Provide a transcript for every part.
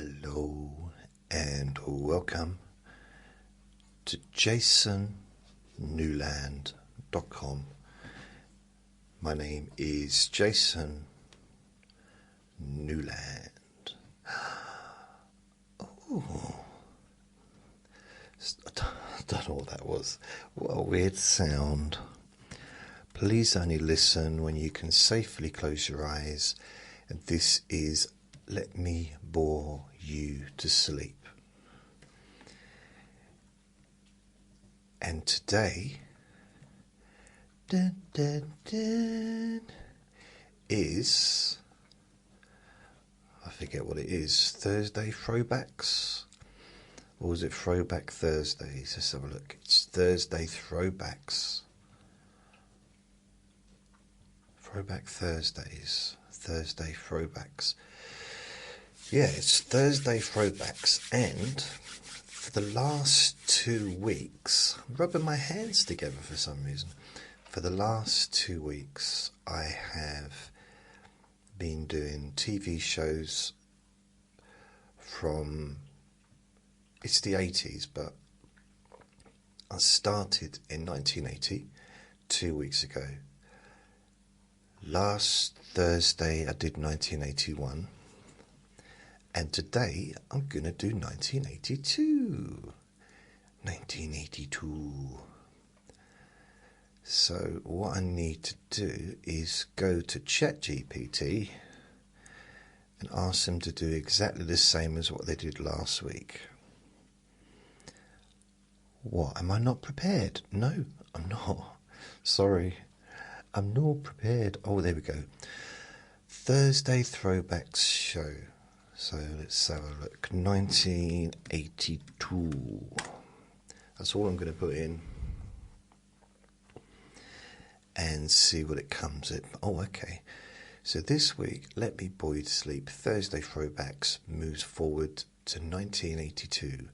Hello and welcome to jasonnewland.com. My name is Jason Newland. Oh, I don't know what that was. What a weird sound. Please only listen when you can safely close your eyes. And this is Let Me Bore You to Sleep. And today is, I forget what it is, Thursday Throwbacks? Or was it Throwback Thursdays? Let's have a look. It's Thursday Throwbacks. Throwback Thursdays. Thursday Throwbacks. Yeah, it's Thursday Throwbacks, and for the last 2 weeks, I'm rubbing my hands together for some reason. For the last 2 weeks, I have been doing TV shows from, it's the 80s, but I started in 1980, 2 weeks ago. Last Thursday I did 1981, and today I'm going to do 1982. 1982. So what I need to do is go to ChatGPT and ask them to do exactly the same as what they did last week. What, am I not prepared? No, I'm not. Sorry. I'm not prepared. Oh, there we go. Thursday Throwbacks show. So let's have a look. 1982. That's all I'm going to put in. And see what it comes at. Oh, okay. So this week, Let Me Bore You to Sleep. Thursday Throwbacks moves forward to 1982.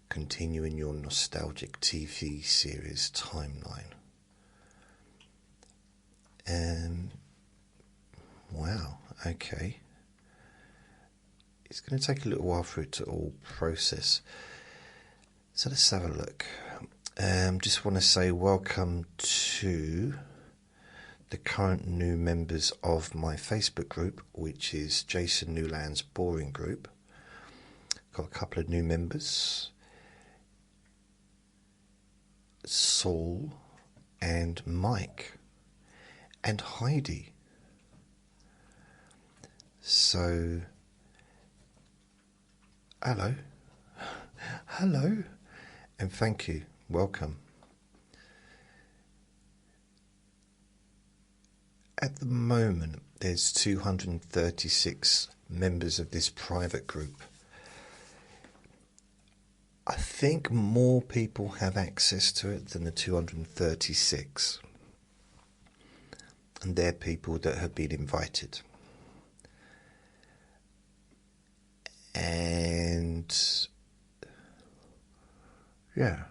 Continuing your nostalgic TV series timeline. Wow, okay. It's going to take a little while for it to all process. So let's have a look. Just want to say welcome to the current new members of my Facebook group, which is Jason Newland's Boring Group. Got a couple of new members. Saul and Mike. And Heidi. So, hello, and thank you, welcome. At the moment, there's 236 members of this private group. I think more people have access to it than the 236. And they're people that have been invited. And yeah,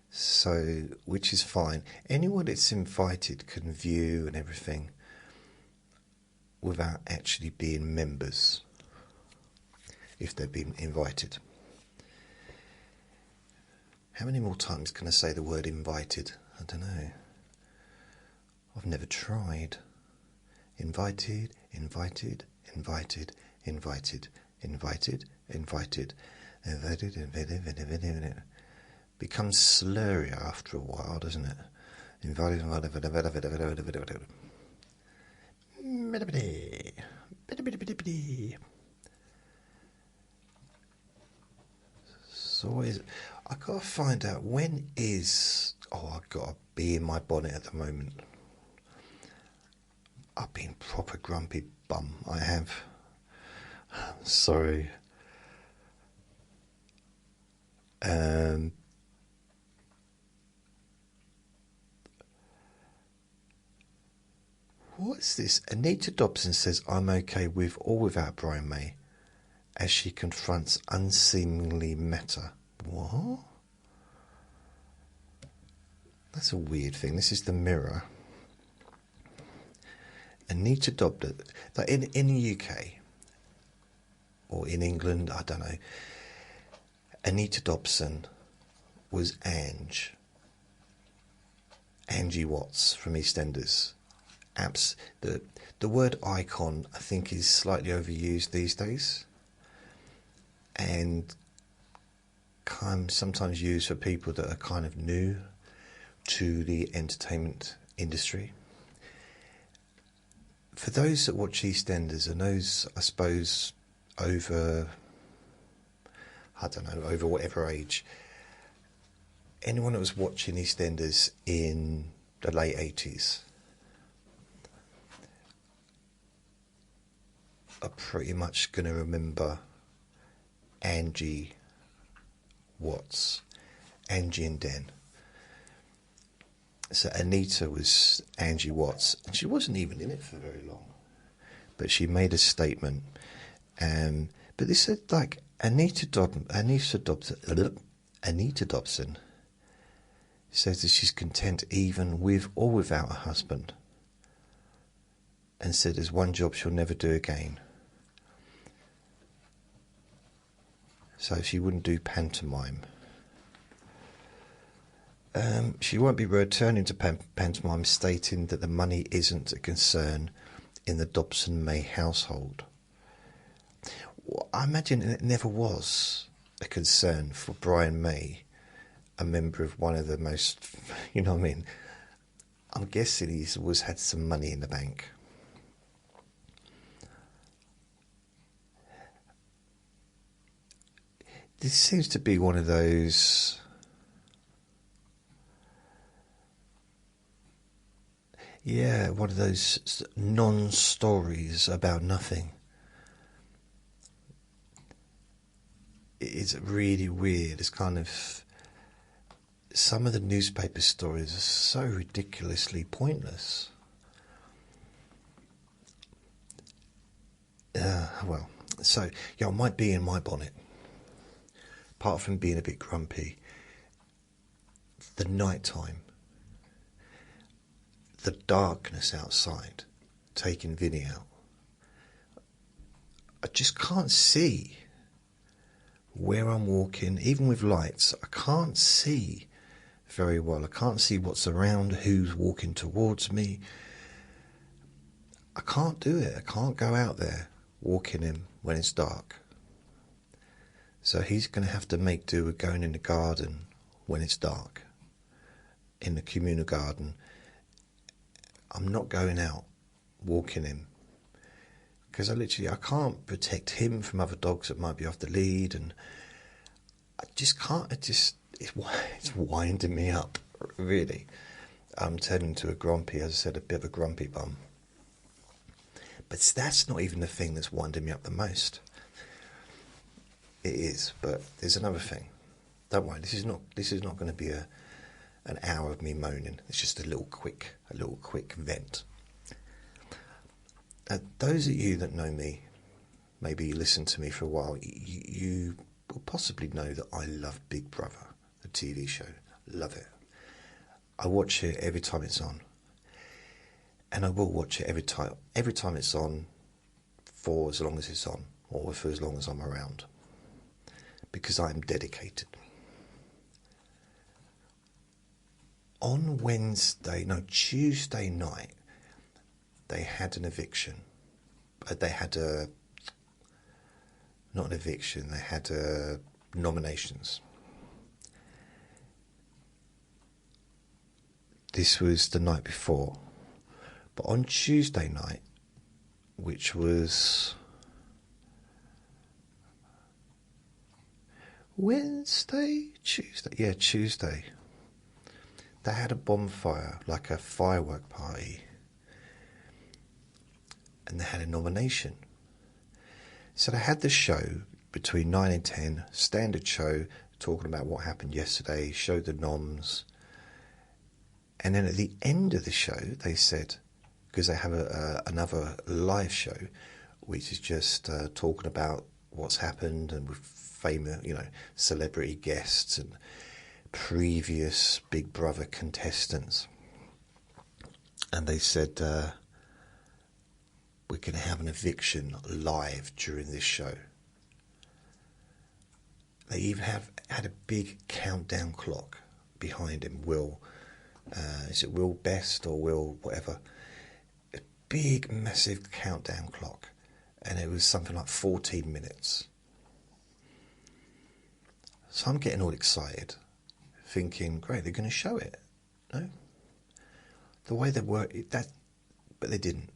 so which is fine. Anyone that's invited can view and everything without actually being members if they've been invited. How many more times can I say the word invited? I don't know. I've never tried. Invited, invited, invited, invited, invited, invited, invited, invited. Becomes slurrier after a while, doesn't it? Invited, so what is it? I gotta find out when is. Oh, I've got a bee in my bonnet at the moment. I've been proper grumpy bum, I have. Sorry. What's this? Anita Dobson says, I'm okay with or without Brian May as she confronts unseemingly meta. What? That's a weird thing. This is the Mirror. Anita Dobson, like in the UK, or or in England, I don't know. Anita Dobson was Angie Watts from EastEnders. The word icon, I think, is slightly overused these days, and kind of sometimes used for people that are kind of new to the entertainment industry. For those that watch EastEnders, and those, I suppose, over whatever age, anyone that was watching EastEnders in the late 80s are pretty much going to remember Angie Watts, Angie and Den. So Anita was Angie Watts, and she wasn't even in it for very long, but she made a statement. But they said, like, Anita Dobson says that she's content even with or without a husband, and said there's one job she'll never do again. So she wouldn't do pantomime. She won't be returning to pantomime, stating that the money isn't a concern in the Dobson-May household. Well, I imagine it never was a concern for Brian May, a member of one of the most, you know what I mean? I'm guessing he's always had some money in the bank. This seems to be one of those... Yeah, one of those non-stories about nothing. It's really weird. It's kind of... Some of the newspaper stories are so ridiculously pointless. Well, so, yeah, I might be in my bonnet. Apart from being a bit grumpy, the night time, the darkness outside, taking Vinny out, I just can't see where I'm walking. Even with lights, I can't see very well. I can't see what's around, who's walking towards me. I can't do it. I can't go out there walking him when it's dark. So he's going to have to make do with going in the garden when it's dark, in the communal garden. I'm not going out walking him, because I can't protect him from other dogs that might be off the lead, and I just can't. It's winding me up, really. I'm turning into a grumpy, as I said, a bit of a grumpy bum. But that's not even the thing that's winding me up the most. It is, but there's another thing. Don't worry, this is not going to be an hour of me moaning. It's just a little quick vent. Those of you that know me, maybe you listen to me for a while, you will possibly know that I love Big Brother, the TV show. Love it. I watch it every time it's on, and I will watch it every time it's on, for as long as it's on, or for as long as I'm around, because I am dedicated. On Tuesday night, they had an eviction. They had not an eviction, they had nominations. This was the night before. But on Tuesday night, which was Tuesday, they had a bonfire, like a firework party, and they had a nomination. So they had the show between 9 and 10, standard show, talking about what happened yesterday, showed the noms, and then at the end of the show, they said, because they have another live show, which is just talking about what's happened, and with famous, celebrity guests and previous Big Brother contestants. And they said, we're going to have an eviction live during this show. They even had a big countdown clock behind him. Is it Will Best or Will whatever? A big, massive countdown clock, and it was something like 14 minutes. So I'm getting all excited, thinking, great, they're going to show it. No, the way they were that, but they didn't.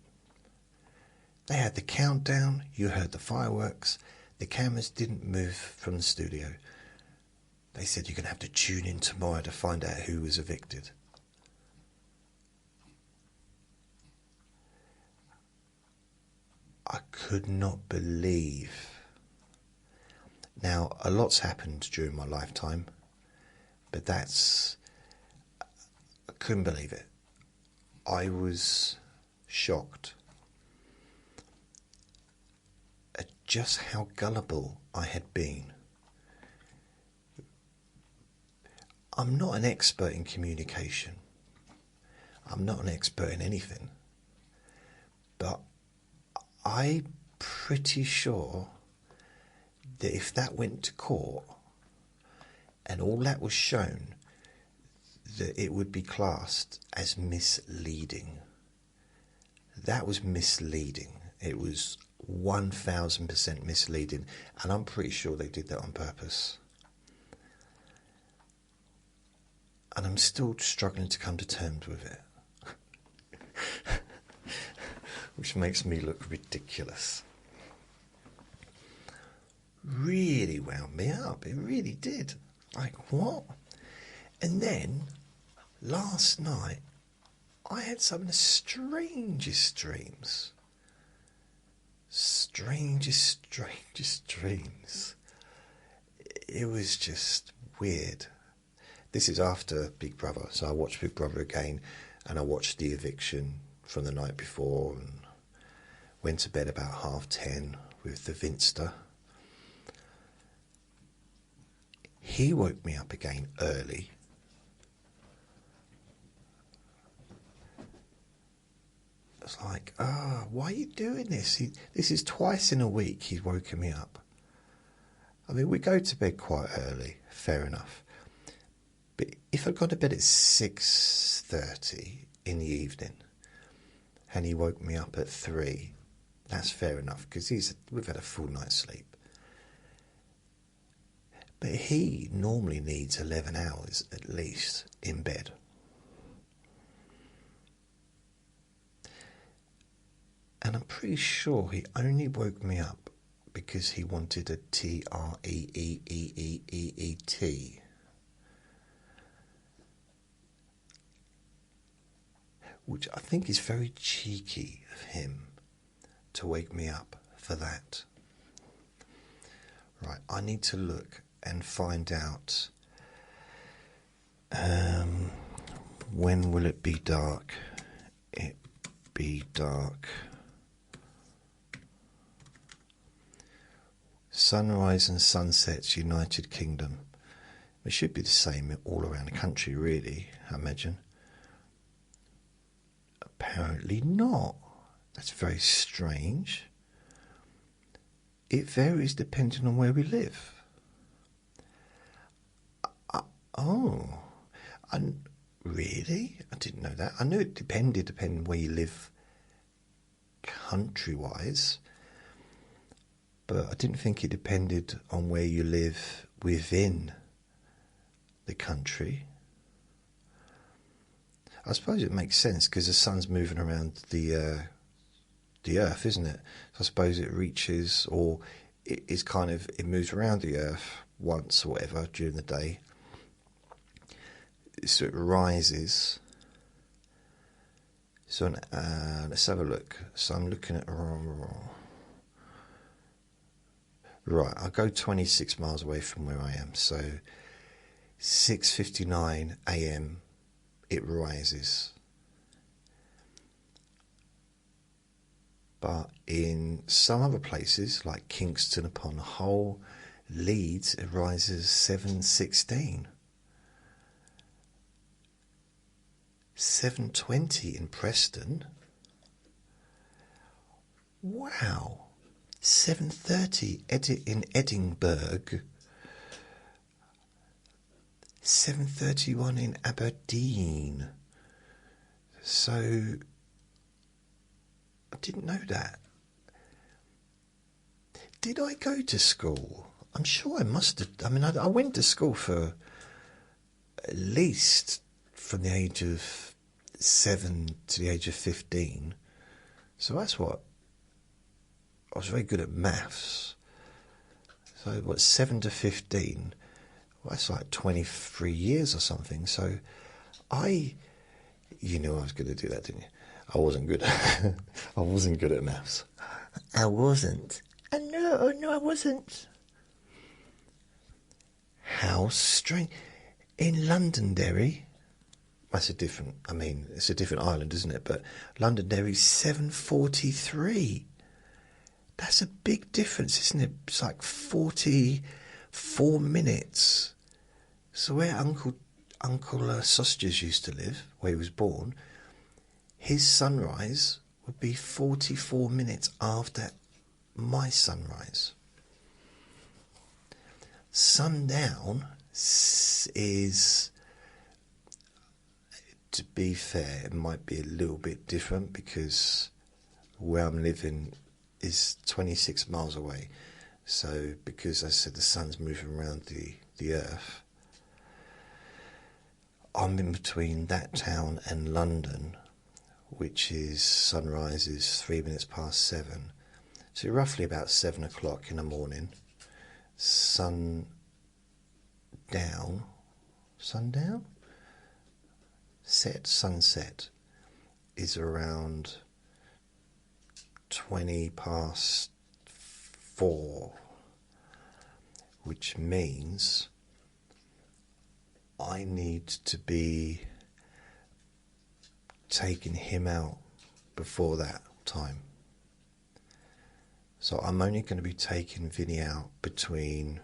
They had the countdown. You heard the fireworks. The cameras didn't move from the studio. They said you're going to have to tune in tomorrow to find out who was evicted. I could not believe. Now, a lot's happened during my lifetime, but I couldn't believe it. I was shocked at just how gullible I had been. I'm not an expert in communication. I'm not an expert in anything. But I'm pretty sure that if that went to court and all that was shown, that it would be classed as misleading. That was misleading. It was 1000% misleading, and I'm pretty sure they did that on purpose. And I'm still struggling to come to terms with it. Which makes me look ridiculous. Really wound me up. It really did. Like, what? And then, last night, I had some of the strangest dreams. Strangest dreams. It was just weird. This is after Big Brother, so I watched Big Brother again, and I watched the eviction from the night before, and went to bed about 10:30 with the Vinster. He woke me up again early. It's like, why are you doing this? This is twice in a week he's woken me up. I mean, we go to bed quite early, fair enough. But if I'd gone to bed at 6:30 in the evening and he woke me up at 3, that's fair enough, because we've had a full night's sleep. But he normally needs 11 hours at least in bed. And I'm pretty sure he only woke me up because he wanted a TREEEEEET. Which I think is very cheeky of him to wake me up for that. Right, I need to look and find out when will it be dark? It be dark. Sunrise and sunsets, United Kingdom. It should be the same all around the country, really, I imagine. Apparently not. That's very strange. It varies depending on where we live. Really? I didn't know that. I knew it depending where you live country-wise, but I didn't think it depended on where you live within the country. I suppose it makes sense because the sun's moving around the Earth, isn't it? So I suppose it reaches, or it moves around the Earth once or whatever during the day. So it rises. So let's have a look. So I'm looking at right. I'll go 26 miles away from where I am. So 6:59 a.m. it rises. But in some other places, like Kingston upon Hull, Leeds, it rises 7:16. 7:20 in Preston. Wow. 7:30 in Edinburgh. 7:31 in Aberdeen. So I didn't know that. Did I go to school? I'm sure I must have. I mean, I went to school for at least from the age of 7 to the age of 15. So that's what. I was very good at maths. So what, 7 to 15? Well, that's like 23 years or something. So you knew I was going to do that, didn't you? I wasn't good. I wasn't good at maths. I wasn't. No, I wasn't. How strange. In Londonderry, it's a different island, isn't it? But Londonderry, 7:43. That's a big difference, isn't it? It's like 44 minutes. So where Uncle Sausages used to live, where he was born, his sunrise would be 44 minutes after my sunrise. Sundown is, to be fair, it might be a little bit different because where I'm living is 26 miles away. So because I said the sun's moving around the earth, I'm in between that town and London, which is sunrise is 3 minutes past 7. So roughly about 7 o'clock in the morning. Sundown? Sunset is around 20 past 4, which means I need to be taking him out before that time. So I'm only going to be taking Vinny out between,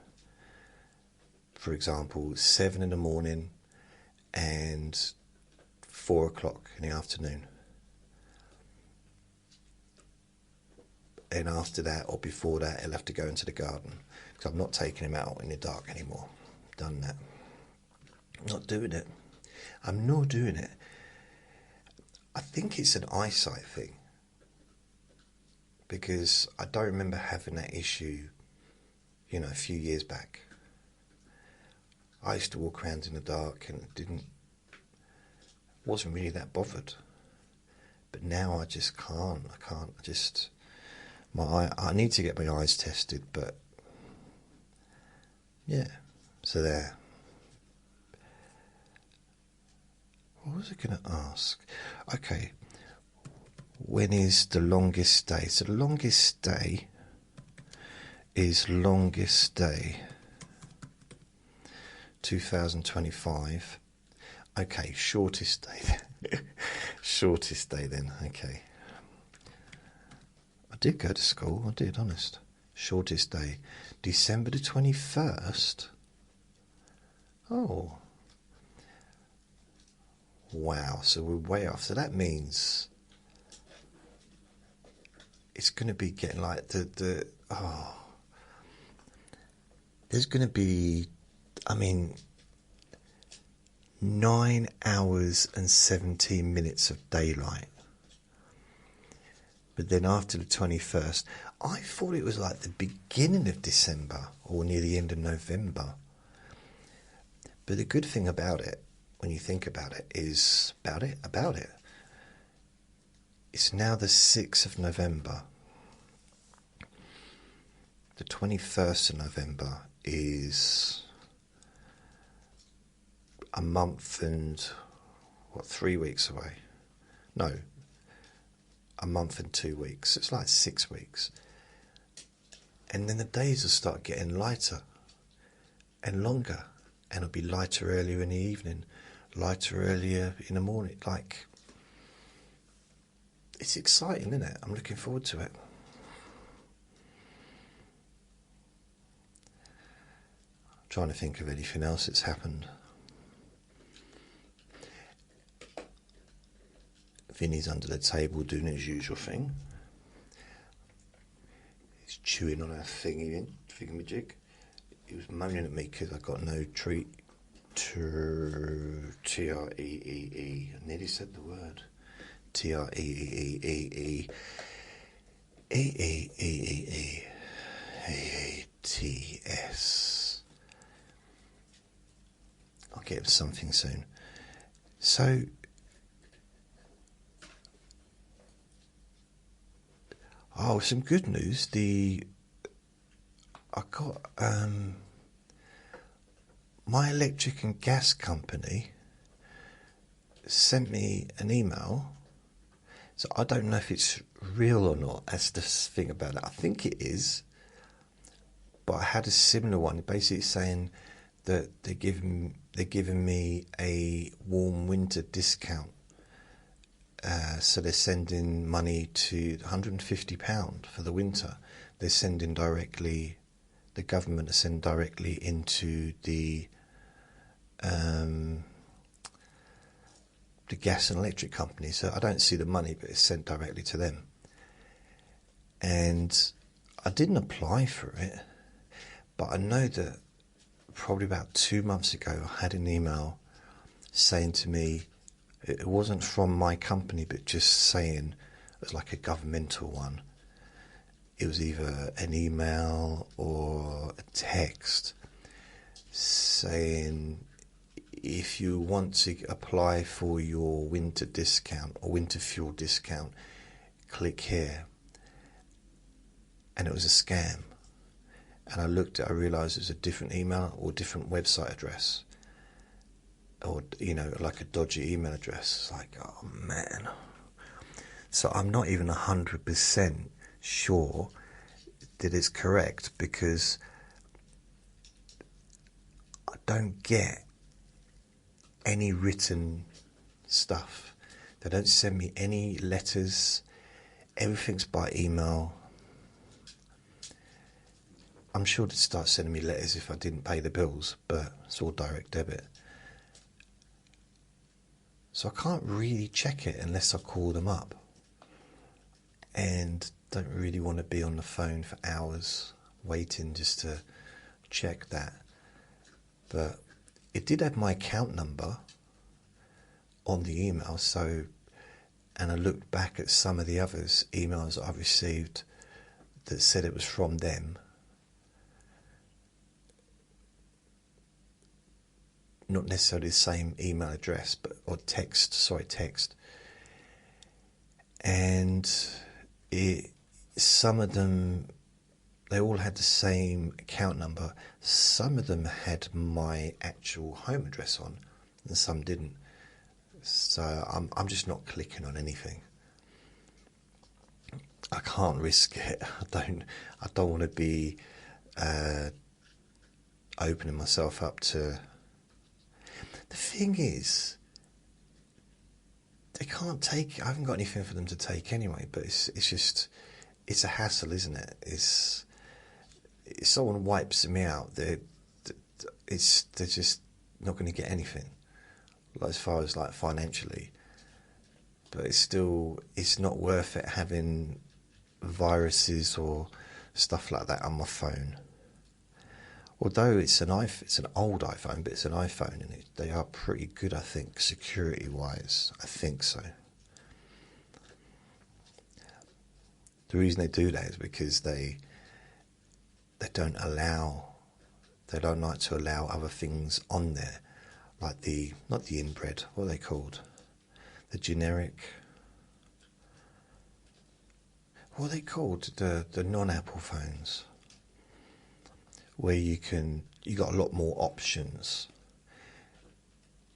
for example, 7 in the morning and 4 o'clock in the afternoon. And after that or before that, he'll have to go into the garden, because I'm not taking him out in the dark anymore. I've done that. I'm not doing it. I'm not doing it. I think it's an eyesight thing, because I don't remember having that issue, a few years back. I used to walk around in the dark and wasn't really that bothered. But now I just can't. I need to get my eyes tested, but yeah, so there. What was I going to ask? Okay, when is the longest day? So the longest day is 2025. Okay, shortest day then. Shortest day then, okay. I did go to school, I did, honest. Shortest day, December the 21st. Oh. Wow, so we're way off. So that means it's going to be getting like there's going to be, 9 hours and 17 minutes of daylight. But then after the 21st, I thought it was like the beginning of December or near the end of November. But the good thing about it, when you think about it, is about it. It's now the 6th of November. The 21st of November is a month and 3 weeks away. No, a month and 2 weeks. It's like 6 weeks. And then the days will start getting lighter and longer, and it'll be lighter earlier in the evening, lighter earlier in the morning. Like, it's exciting, isn't it? I'm looking forward to it. I'm trying to think of anything else that's happened. Vinny's under the table doing his usual thing. He's chewing on a thingamajig. He was moaning at me because I got no treat T-R-E-E-E. I nearly said the word. T-R-E-E-E-E-E. E-E-E-E-E-E-A-T-S. I'll get something soon. So, some good news. I got my electric and gas company sent me an email. So I don't know if it's real or not. That's the thing about it. I think it is, but I had a similar one, basically saying that they're giving me a warm winter discount. So they're sending money to £150 for the winter. They're sending directly. The government are sending directly into the gas and electric company. So I don't see the money, but it's sent directly to them. And I didn't apply for it, but I know that probably about 2 months ago I had an email saying to me, it wasn't from my company, but just saying, it was like a governmental one. It was either an email or a text saying, if you want to apply for your winter discount or winter fuel discount, click here. And it was a scam. And I looked at it, I realised it was a different email or different website address. Or, like a dodgy email address. It's like, oh man. So I'm not even 100% sure that it's correct, because I don't get any written stuff. They don't send me any letters. Everything's by email. I'm sure they'd start sending me letters if I didn't pay the bills, but it's all direct debit. So I can't really check it unless I call them up. And don't really want to be on the phone for hours waiting just to check that. But it did have my account number on the email, and I looked back at some of the others emails that I've received that said it was from them. Not necessarily the same email address, or text. And some of them, they all had the same account number. Some of them had my actual home address on, and some didn't. So I'm just not clicking on anything. I can't risk it. I don't want to be opening myself up to. The thing is, they can't take. I haven't got anything for them to take anyway. But it's a hassle, isn't it? If someone wipes me out, they're just not going to get anything, like as far as like financially. But it's not worth it having viruses or stuff like that on my phone. Although it's an old iPhone, but it's an iPhone, and they are pretty good, I think, security-wise. I think so. The reason they do that is because they don't like to allow other things on there, like not the inbred, what are they called? The generic. What are they called? The non-Apple phones, where you got a lot more options,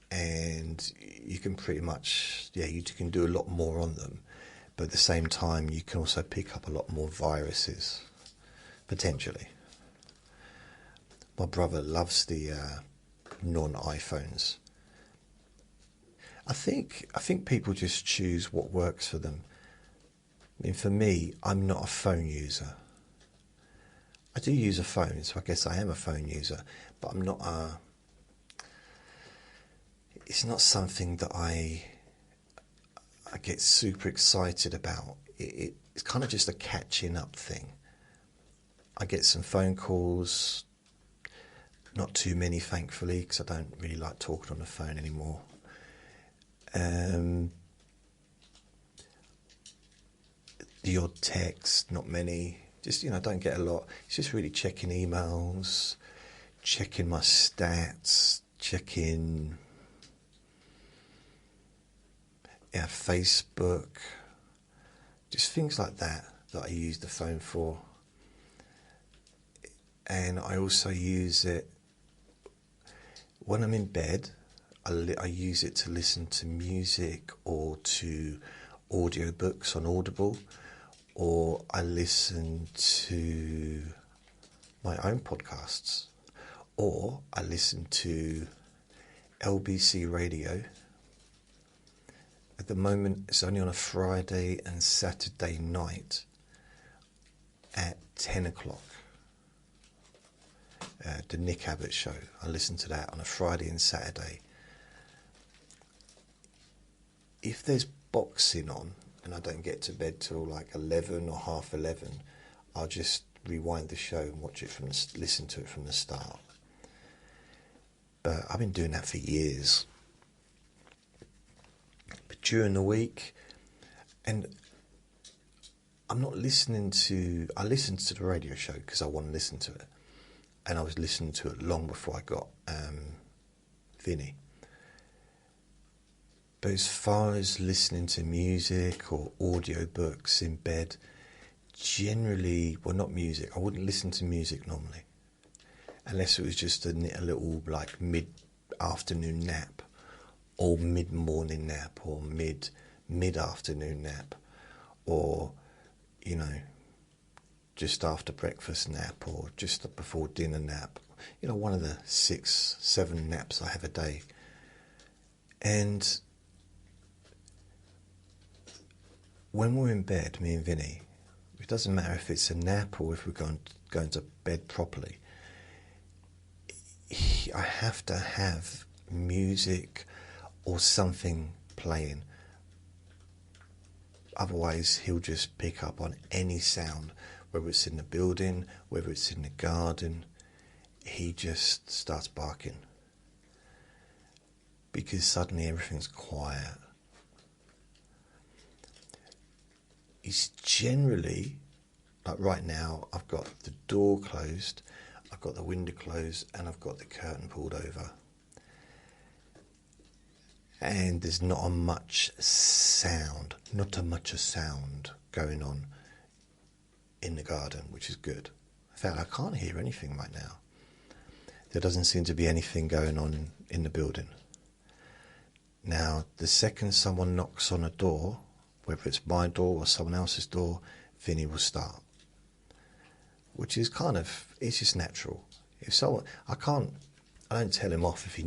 and you can pretty much, you can do a lot more on them, but at the same time you can also pick up a lot more viruses, potentially. My brother loves the non-iPhones. I think people just choose what works for them. I mean, for me, I'm not a phone user. I do use a phone, so I guess I am a phone user, but I'm not it's not something that I get super excited about. It's kind of just a catching up thing. I get some phone calls, Not too many, thankfully, because I don't really like talking on the phone anymore. The odd text, not many. Just, I don't get a lot. It's just really checking emails, checking my stats, checking Facebook, just things like that I use the phone for. And I also use it when I'm in bed. I use it to listen to music or to audiobooks on Audible, or I listen to my own podcasts, or I listen to LBC radio. At the moment, it's only on a Friday and Saturday night at 10 o'clock. The Nick Abbott Show. I listen to that on a Friday and Saturday. If there's boxing on and I don't get to bed till like 11 or half 11, I'll just rewind the show and watch it listen to it from the start. But I've been doing that for years. But during the week, and I'm not listening to... I listened to the radio show because I want to listen to it. And I was listening to it long before I got Vinny. But as far as listening to music or audiobooks in bed, generally, well, not music. I wouldn't listen to music normally, unless it was just a little like mid-afternoon nap, or mid-morning nap, or mid-afternoon nap, or just after breakfast nap, or just before dinner nap. One of the 6-7 naps I have a day. And when we're in bed, me and Vinny, it doesn't matter if it's a nap or if we're going to bed properly, I have to have music or something playing. Otherwise, he'll just pick up on any sound, whether it's in the building, whether it's in the garden. He just starts barking because suddenly everything's quiet. It's generally, like right now, I've got the door closed, I've got the window closed, and I've got the curtain pulled over. And there's not a much sound going on in the garden, which is good. In fact, I can't hear anything right now. There doesn't seem to be anything going on in the building. Now, the second someone knocks on a door, whether it's my door or someone else's door, Vinny will start. Which is it's just natural. I don't tell him off if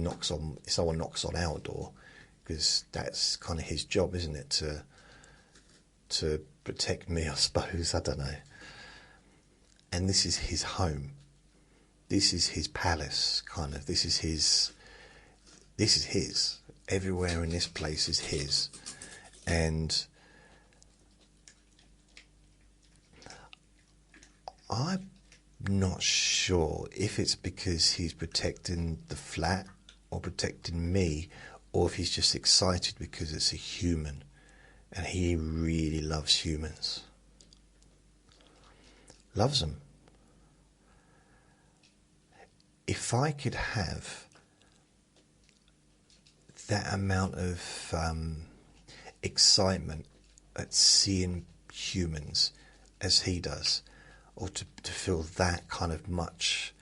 someone knocks on our door, because that's kind of his job, isn't it, to protect me, I suppose. I don't know. And this is his home. This is his palace, kind of. This is his. Everywhere in this place is his. And I'm not sure if it's because he's protecting the flat or protecting me, or if he's just excited because it's a human and he really loves humans. Loves them. If I could have that amount of excitement at seeing humans as he does, or to feel that kind of much,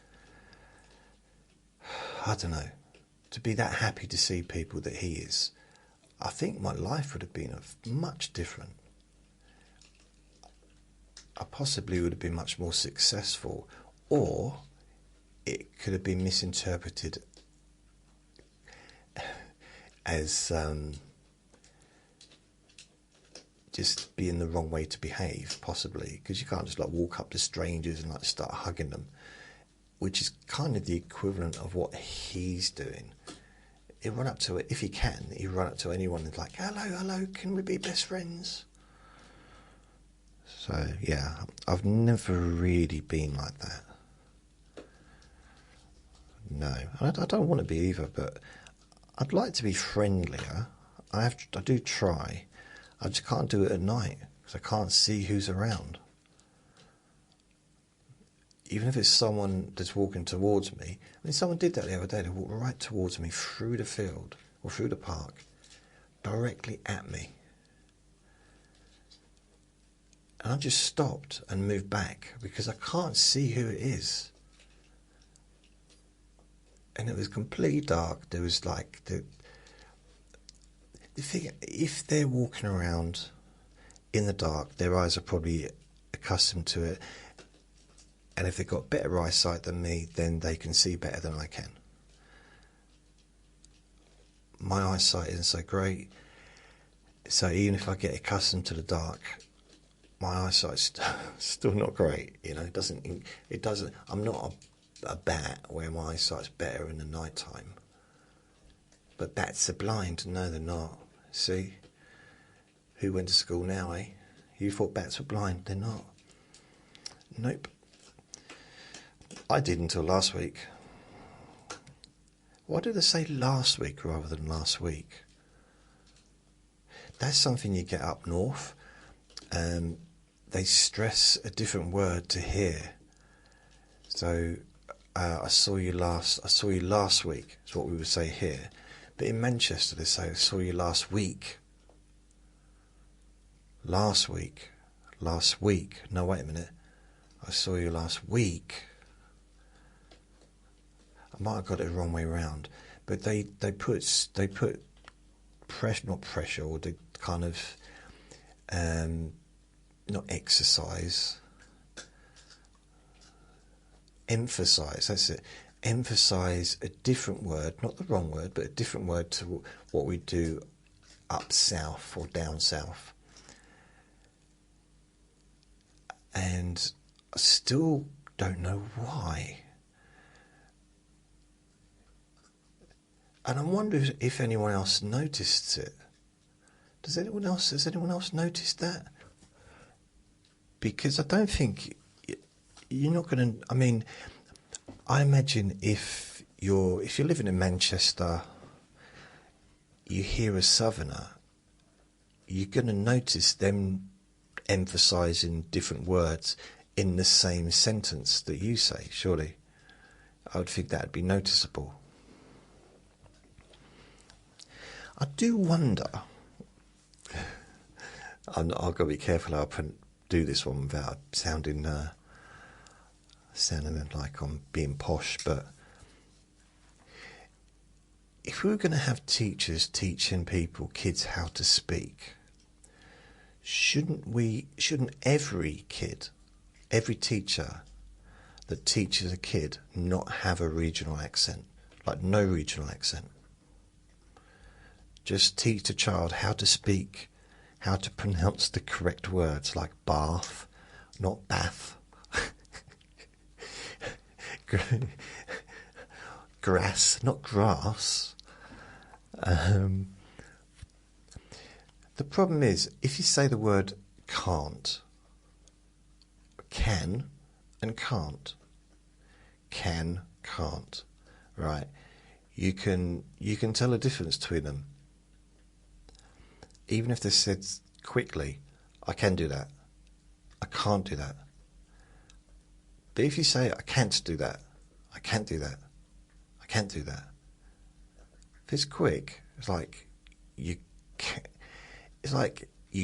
I don't know, to be that happy to see people that he is, I think my life would have been much different. I possibly would have been much more successful, or it could have been misinterpreted as just being the wrong way to behave, possibly, because you can't just like walk up to strangers and like start hugging them, which is kind of the equivalent of what he's doing. He'll run up to it, if he can, he'll run up to anyone and like, hello, can we be best friends? So, yeah, I've never really been like that. no. I don't want to be either, but I'd like to be friendlier. I do try. I just can't do it at night because I can't see who's around. Even if it's someone that's walking towards me. I mean, someone did that the other day. They walked right towards me through the field or through the park, directly at me. And I just stopped and moved back because I can't see who it is. And it was completely dark. There was like the thing, if they're walking around in the dark, their eyes are probably accustomed to it. And if they've got better eyesight than me, then they can see better than I can. My eyesight isn't so great, so even if I get accustomed to the dark, my eyesight's still not great. You know, it doesn't. I'm not a bat where my eyesight's better in the night time. But bats are blind. No, they're not. See, who went to school now, eh? You thought bats were blind? They're not. Nope. I did until last week. Why did they say last week rather than last week? That's something you get up north. They stress a different word to hear. So I saw you last week. Is what we would say here. But in Manchester they say I saw you last week. Last week. No, wait a minute. I saw you last week. I might have got it the wrong way round, but they put pressure, not pressure, or the kind of not exercise, emphasize. That's it. Emphasize a different word, not the wrong word, but a different word to what we do up south or down south. And I still don't know why. And I wonder if anyone else noticed it. Has anyone else noticed that? Because I don't think you're not going to. I mean, I imagine if you're living in Manchester, you hear a southerner, you're going to notice them emphasising different words in the same sentence that you say. Surely, I would think that'd be noticeable. I do wonder. I've got to be careful how I do this one without sounding like I'm being posh. But if we were going to have teachers teaching kids how to speak, shouldn't every teacher that teaches a kid not have a regional accent, like no regional accent? Just teach a child how to speak, how to pronounce the correct words, like bath, not bath. Grass, not grass. The problem is, if you say the word can't, can and can't, can't, right? You can tell a difference between them. Even if they said quickly, I can do that, I can't do that. But if you say, I can't do that, I can't do that, I can't do that. If it's quick, it's like you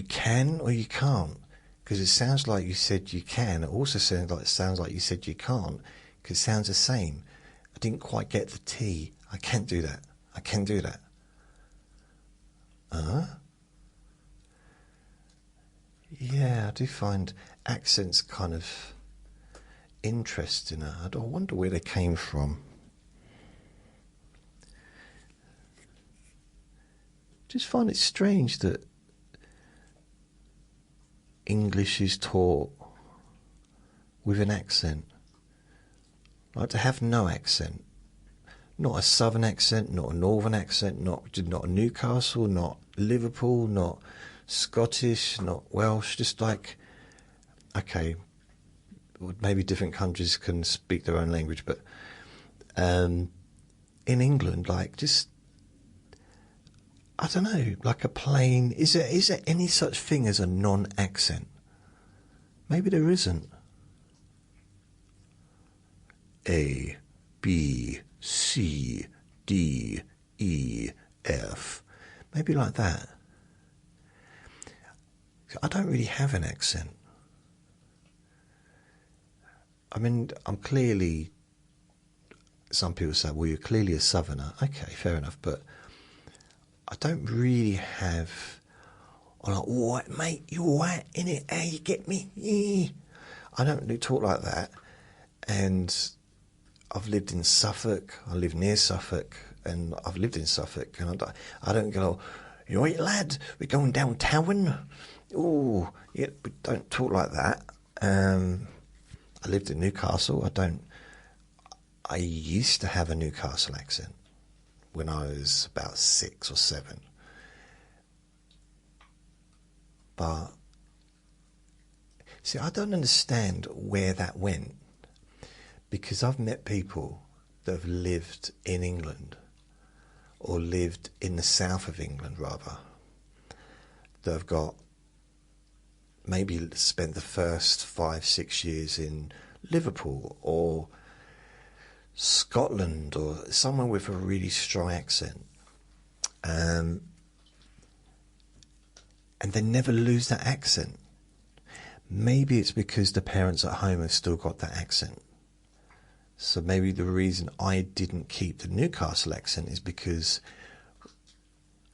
can or you can't. Because it sounds like you said you can. It also sounds like you said you can't. Because it sounds the same. I didn't quite get the T. I can't do that. I can do that. Yeah, I do find accents kind of interesting. I wonder where they came from. Just find it strange that English is taught with an accent. Like to have no accent. Not a southern accent, not a northern accent, not a Newcastle, not Liverpool, not Scottish, not Welsh, just like, okay, maybe different countries can speak their own language, but in England, like just, I don't know, like a plain, is there any such thing as a non-accent? Maybe there isn't. A, B, C, D, E, F. Maybe like that. I don't really have an accent. I mean, I'm clearly, some people say, well, you're clearly a southerner. Okay, fair enough, but I don't really have, I'm like, all right, mate, you all right, innit? How you get me? Yeah. I don't really talk like that. And I've lived in Suffolk, I live near Suffolk, and I've lived in Suffolk, and I don't go, you all right, lad, we're going downtown? Oh, yeah, we don't talk like that. I lived in Newcastle, I used to have a Newcastle accent when I was about 6 or 7. But, see, I don't understand where that went, because I've met people that have lived in England, or lived in the south of England, rather, that have got, maybe spent the first 5-6 years in Liverpool, or Scotland, or somewhere with a really strong accent. And they never lose that accent. Maybe it's because the parents at home have still got that accent. So maybe the reason I didn't keep the Newcastle accent is because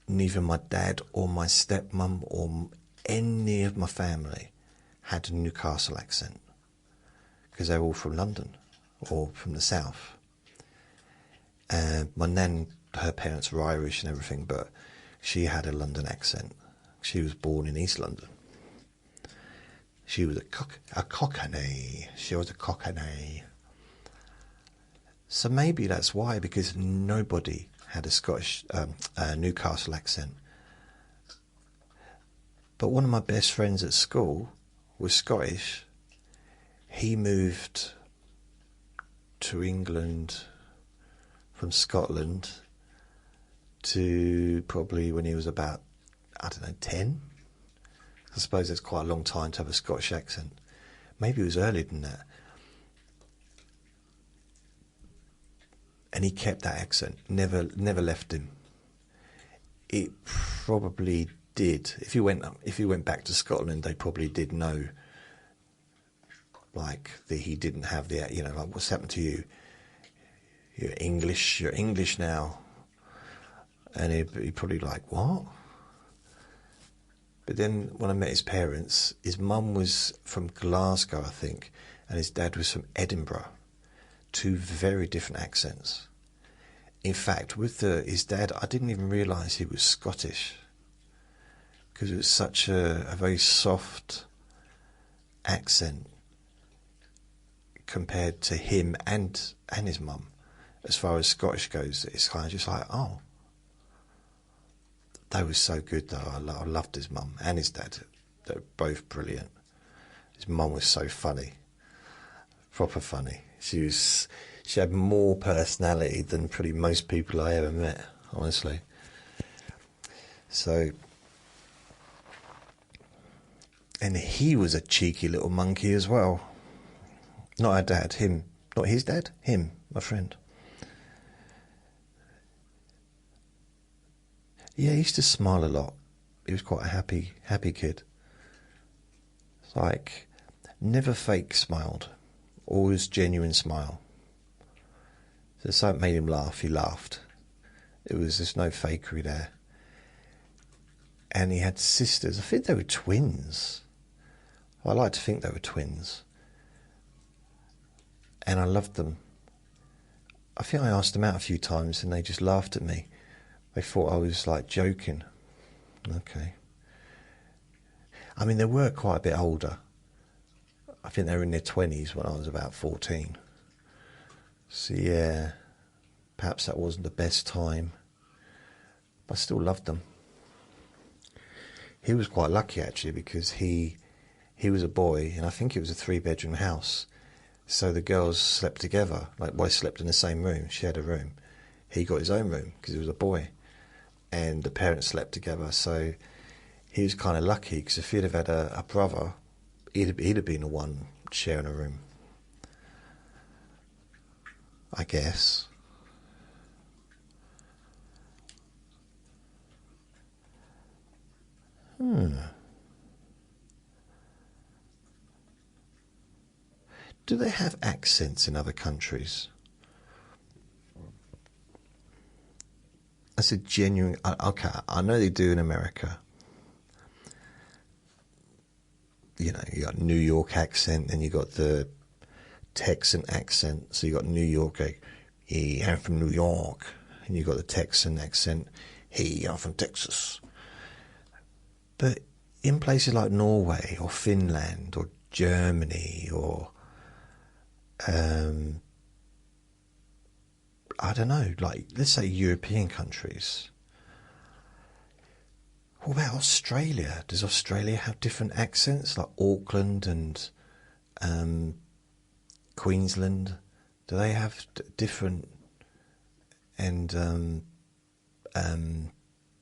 neither my dad or my stepmum or any of my family had a Newcastle accent, because they were all from London or from the south. And my nan, her parents were Irish and everything, but she had a London accent. She was born in East London. She was a Cockney. She was a Cockney. So maybe that's why, because nobody had a Scottish Newcastle accent. But one of my best friends at school was Scottish. He moved to England from Scotland to probably when he was about, I don't know, 10. I suppose that's quite a long time to have a Scottish accent. Maybe it was earlier than that. And he kept that accent, never left him. It probably did. If he went back to Scotland, they probably did know, like, that he didn't have the, you know, like, what's happened to you? You're English now. And he'd probably like, what? But then when I met his parents, his mum was from Glasgow, I think, and his dad was from Edinburgh. 2 very different accents. In fact, with his dad, I didn't even realise he was Scottish, because it was such a very soft accent compared to him and his mum. As far as Scottish goes, it's kind of just like, oh. They were so good, though. I loved his mum and his dad. They were both brilliant. His mum was so funny. Proper funny. She had more personality than pretty most people I ever met, honestly. So, and he was a cheeky little monkey as well. Not our dad, him. Not his dad, him, my friend. Yeah, he used to smile a lot. He was quite a happy kid. It's like, never fake smiled. Always genuine smile. So if something made him laugh, he laughed. There's no fakery there. And he had sisters. I think they were twins. I like to think they were twins. And I loved them. I think I asked them out a few times and they just laughed at me. They thought I was like joking. Okay. I mean, they were quite a bit older. I think they were in their 20s when I was about 14. So yeah, perhaps that wasn't the best time. But I still loved them. He was quite lucky actually, because he was a boy, and I think it was a 3-bedroom house. So the girls slept together, like, well, they slept in the same room. She had a room. he got his own room because he was a boy, and the parents slept together. So he was kind of lucky, because if he'd have had a brother, he'd have been the one sharing a room, I guess. Do they have accents in other countries? That's a genuine... Okay, I know they do in America. You know, you got New York accent, and you got the Texan accent. So you got New York, like, hey, I'm from New York. And you got the Texan accent, hey, I'm from Texas. But in places like Norway or Finland or Germany or I don't know, like, let's say European countries. What about Australia? Does Australia have different accents, like Auckland and Queensland? Do they have different, and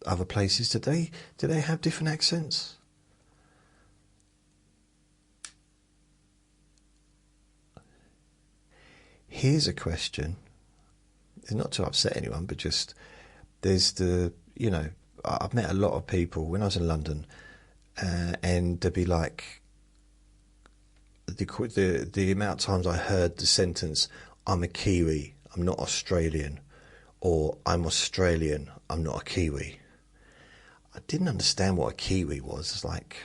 other places? Do they have different accents? Here's a question. It's not to upset anyone, but just, there's the, you know, I've met a lot of people when I was in London, and they'd be like, the amount of times I heard the sentence, I'm a Kiwi, I'm not Australian, or I'm Australian, I'm not a Kiwi. I didn't understand what a Kiwi was. It's like,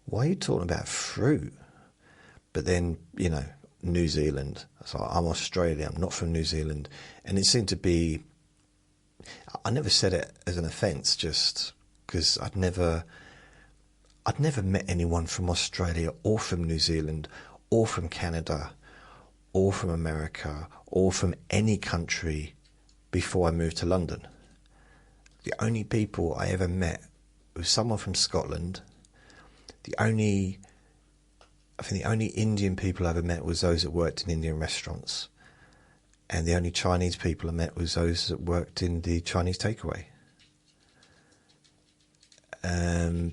why are you talking about fruit? But then, you know, New Zealand, so I'm Australian, I'm not from New Zealand. And it seemed to be, I never said it as an offence, just because I'd never met anyone from Australia or from New Zealand or from Canada or from America or from any country before I moved to London. The only people I ever met was someone from Scotland. I think the only Indian people I ever met was those that worked in Indian restaurants. And the only Chinese people I met was those that worked in the Chinese takeaway. I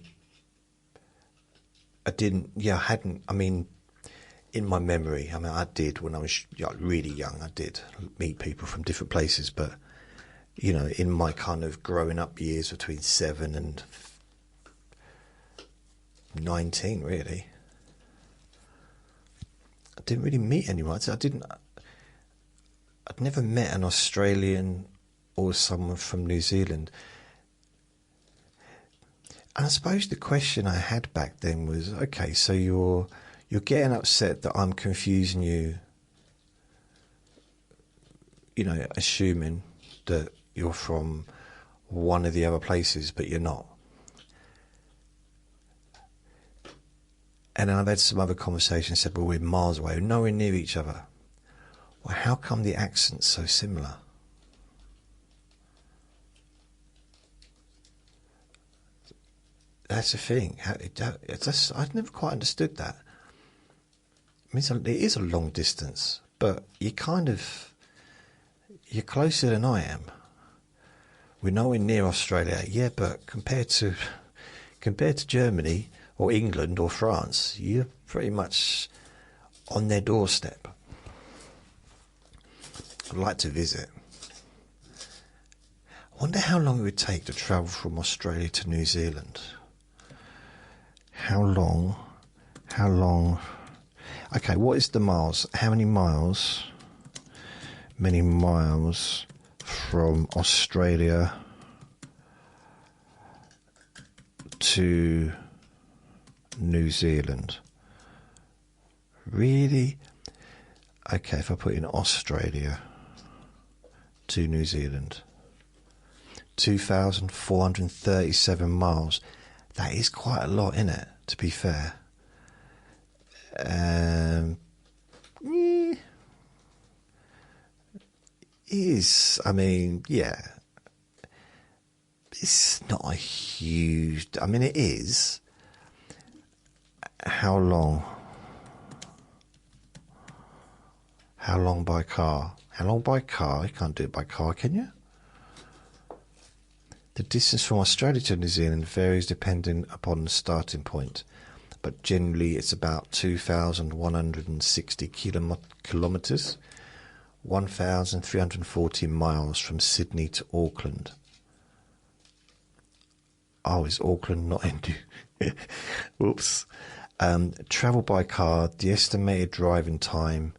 mean, in my memory, I did, when I was really young, I did meet people from different places, but, you know, in my kind of growing up years between 7 and 19, really, I didn't really meet anyone. I'd never met an Australian or someone from New Zealand. And I suppose the question I had back then was, okay, so you're getting upset that I'm confusing you, you know, assuming that you're from one of the other places, but you're not. And then I've had some other conversations, said, well, we're miles away, we're nowhere near each other. Well, how come the accent's so similar? That's the thing. I've never quite understood that. I mean, it is a long distance, but you're closer than I am. We're nowhere near Australia, yeah, but compared to Germany or England or France, you're pretty much on their doorstep. I'd like to visit. I wonder how long it would take to travel from Australia to New Zealand. How long? Okay, what is the miles? How many miles? Many miles from Australia to New Zealand. Really? Okay, if I put in Australia to New Zealand, 2,437 miles. That is quite a lot, isn't it, to be fair? It is, I mean, yeah. It's not a huge, I mean, it is. How long? How long by car? How long by car? You can't do it by car, can you? The distance from Australia to New Zealand varies depending upon the starting point, but generally it's about 2,160 kilometres, 1,340 miles from Sydney to Auckland. Oh, is Auckland not in? Whoops. Travel by car, the estimated driving time,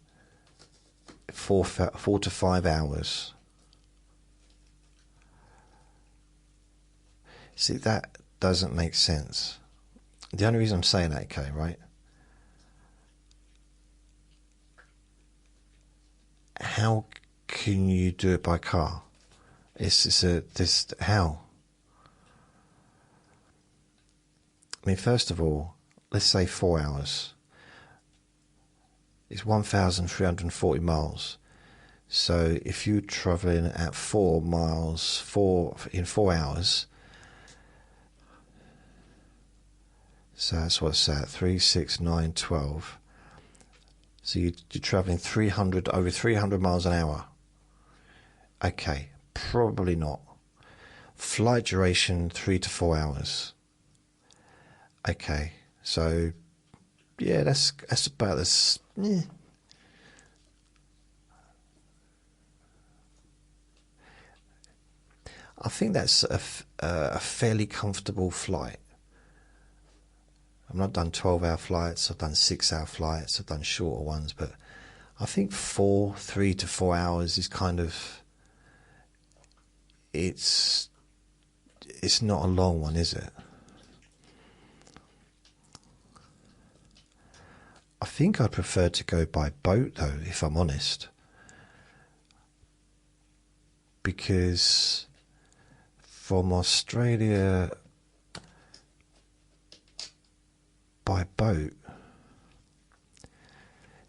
4 to 5 hours. See, that doesn't make sense. The only reason I'm saying that, okay, right? How can you do it by car? How? I mean, first of all, let's say 4 hours. It's 1,340 miles. So if you're travelling at 4 miles in 4 hours, so that's what's that, 3, 6, 9, 12. So you're travelling over 300 miles an hour. Okay, probably not. Flight duration 3 to 4 hours. Okay, so yeah, that's about this. I think that's a fairly comfortable flight. I've not done 12-hour flights, I've done 6-hour flights, I've done shorter ones, but I think 3 to 4 hours is kind of, it's not a long one, is it? I think I'd prefer to go by boat though, if I'm honest, because from Australia by boat,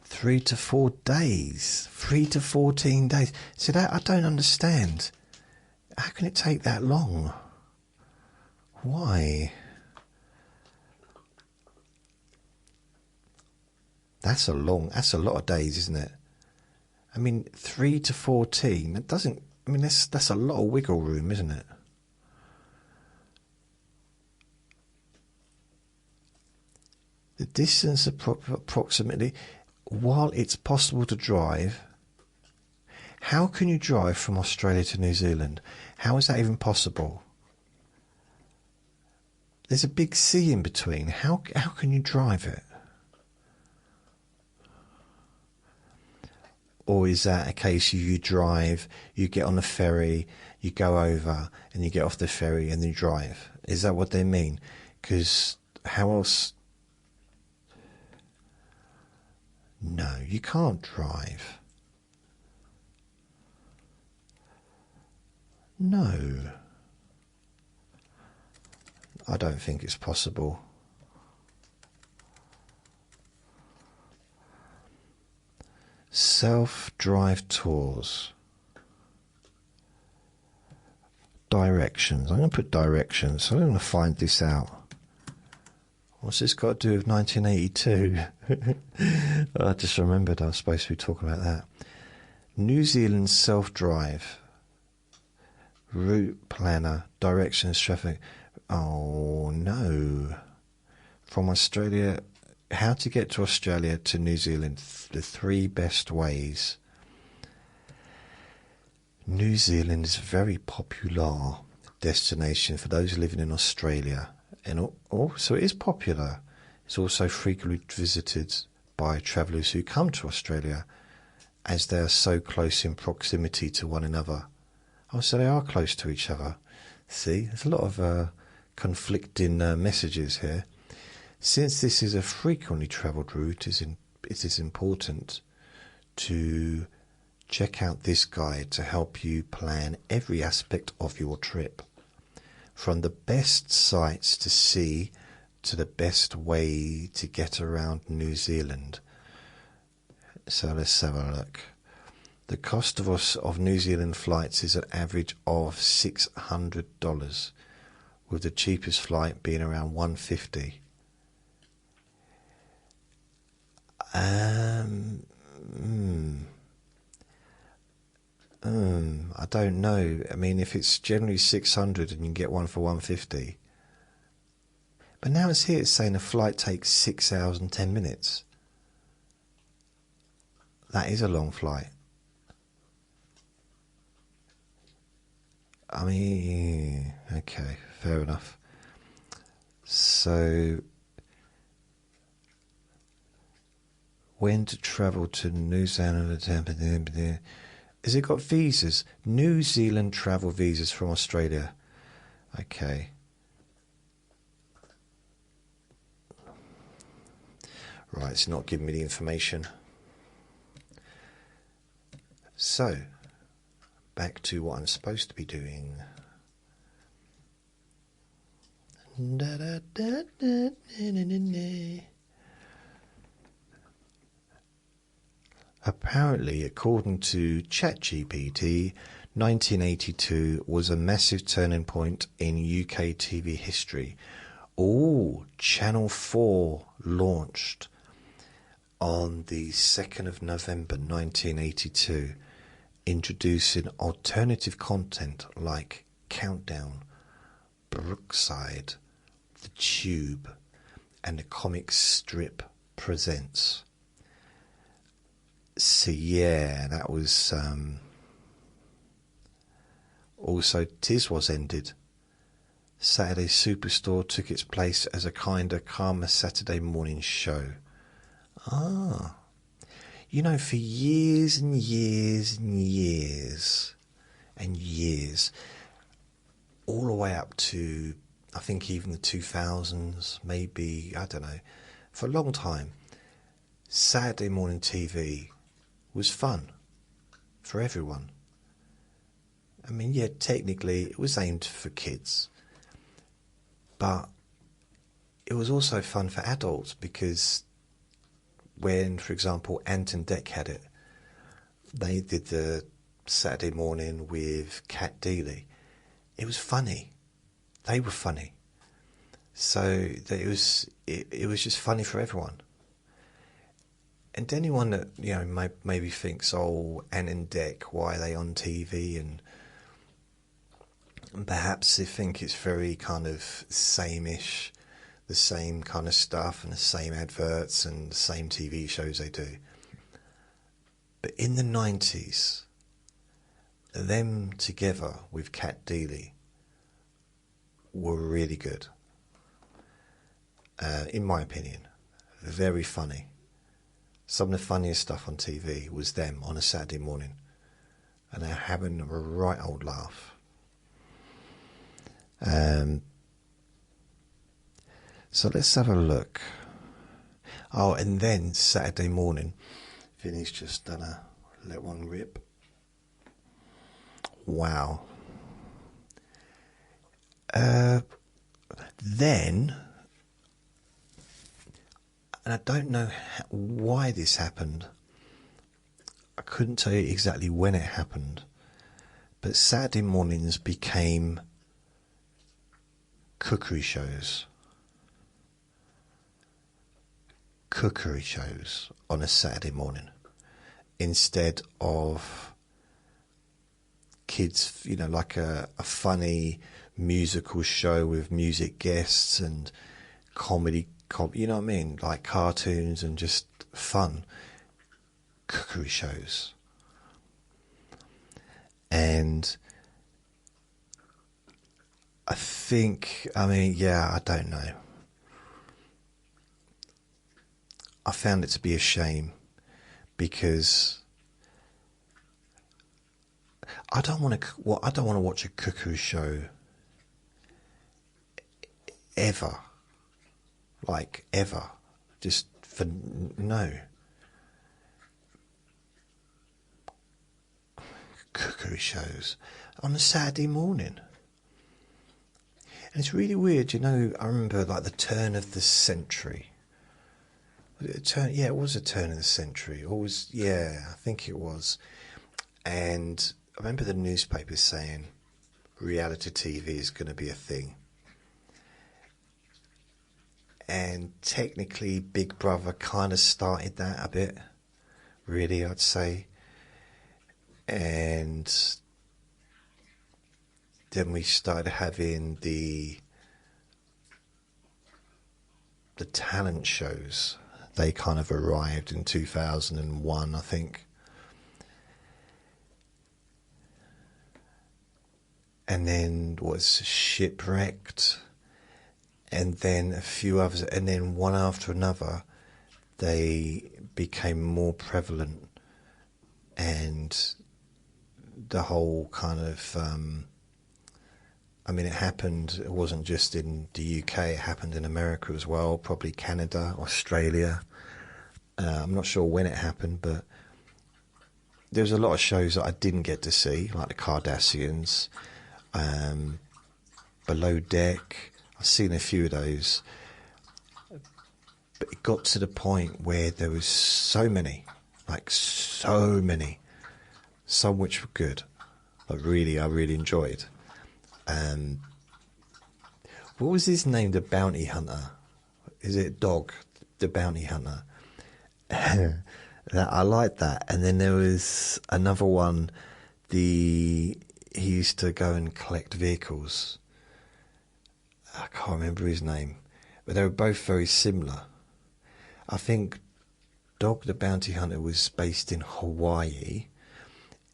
3 to 4 days, 3 to 14 days. So that I don't understand. How can it take that long? Why? That's a lot of days, isn't it? I mean, 3 to 14, that doesn't, I mean, that's a lot of wiggle room, isn't it? The distance approximately, while it's possible to drive, how can you drive from Australia to New Zealand? How is that even possible? There's a big sea in between. How can you drive it? Or is that a case you drive, you get on the ferry, you go over, and you get off the ferry and you drive? Is that what they mean? Because how else? No, you can't drive. No. I don't think it's possible. Self-drive tours. Directions. I'm going to put directions. So I'm going to find this out. What's this got to do with 1982? I just remembered I was supposed to be talking about that. New Zealand self-drive. Route planner. Directions, traffic. Oh no. From Australia, how to get to Australia to New Zealand, the 3 best ways. New Zealand is a very popular destination for those living in Australia, and also it is popular. It's also frequently visited by travellers who come to Australia as they are so close in proximity to one another. Oh, so they are close to each other. See, there's a lot of conflicting messages here. Since this is a frequently travelled route, it is important to check out this guide to help you plan every aspect of your trip, from the best sights to see to the best way to get around New Zealand. So let's have a look. The cost of New Zealand flights is an average of $600, with the cheapest flight being around $150. I don't know. I mean, if it's generally 600 and you can get one for 150. But now it's here, it's saying a flight takes 6 hours and 10 minutes. That is a long flight. I mean, okay, fair enough. So, when to travel to New Zealand? Has it got visas? New Zealand travel visas from Australia. Okay. Right, it's not giving me the information. So, back to what I'm supposed to be doing. Apparently, according to ChatGPT, 1982 was a massive turning point in UK TV history. Oh, Channel 4 launched on the 2nd of November 1982, introducing alternative content like Countdown, Brookside, The Tube, and the comic strip Presents. So yeah, that was also Tiz was ended. Saturday Superstore took its place as a kind of calmer Saturday morning show. Ah, you know, for years and years and years and years, all the way up to, I think, even the 2000s, maybe, I don't know, for a long time, Saturday morning TV was fun for everyone. I mean, yeah, technically it was aimed for kids, but it was also fun for adults, because when, for example, Ant and Dec had it, they did the Saturday morning with Cat Dealey. It was funny. They were funny. So that it was just funny for everyone. And anyone that, you know, maybe thinks, oh, Ant and Dec, why are they on TV? And perhaps they think it's very kind of same-ish, the same kind of stuff and the same adverts and the same TV shows they do. But in the 90s, them together with Cat Dealey were really good. In my opinion, very funny. Some of the funniest stuff on TV was them on a Saturday morning, and they're having a right old laugh. So let's have a look. Oh, and then Saturday morning, Vinny's just done a let one rip. Wow. Then, and I don't know why this happened. I couldn't tell you exactly when it happened, but Saturday mornings became cookery shows. Cookery shows on a Saturday morning instead of kids, you know, like a funny musical show with music guests and comedy, you know what I mean, like cartoons and just fun. Cookery shows. And I think, I mean, yeah, I don't know. I found it to be a shame, because I don't want to watch a cookery show ever, like ever, just for no. Cookery shows on a Saturday morning. And it's really weird, you know, I remember like the turn of the century. Yeah, it was a turn of the century. Always, yeah, I think it was. And I remember the newspapers saying reality TV is going to be a thing. And technically, Big Brother kind of started that a bit, really, I'd say. and then we started having the talent shows. They kind of arrived in 2001, I think. And then was Shipwrecked, and then a few others, and then one after another, they became more prevalent, and the whole kind of, I mean, it happened, it wasn't just in the UK, it happened in America as well, probably Canada, Australia. I'm not sure when it happened, but there was a lot of shows that I didn't get to see, like the Kardashians, Below Deck. I've seen a few of those, but it got to the point where there was so many, like so many, some which were good, but really I really enjoyed. What was his name? The Bounty Hunter? Is it Dog, the Bounty Hunter? I liked that. And then there was another one. He used to go and collect vehicles. I can't remember his name, but they were both very similar. I think Dog the Bounty Hunter was based in Hawaii,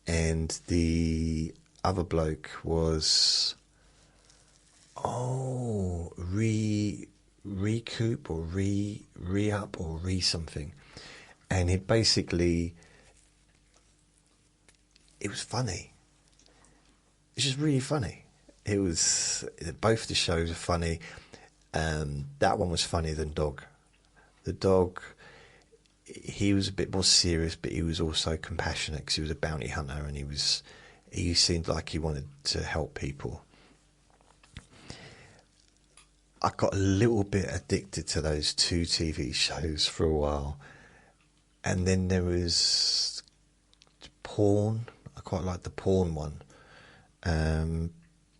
and the other bloke was Recoup or Re-Up or Re-something, and it basically, it was funny. It's just really funny. It was, both the shows are funny. That one was funnier than Dog. The Dog, he was a bit more serious, but he was also compassionate because he was a bounty hunter, and he seemed like he wanted to help people. I got a little bit addicted to those two TV shows for a while. And then there was porn. I quite liked the porn one.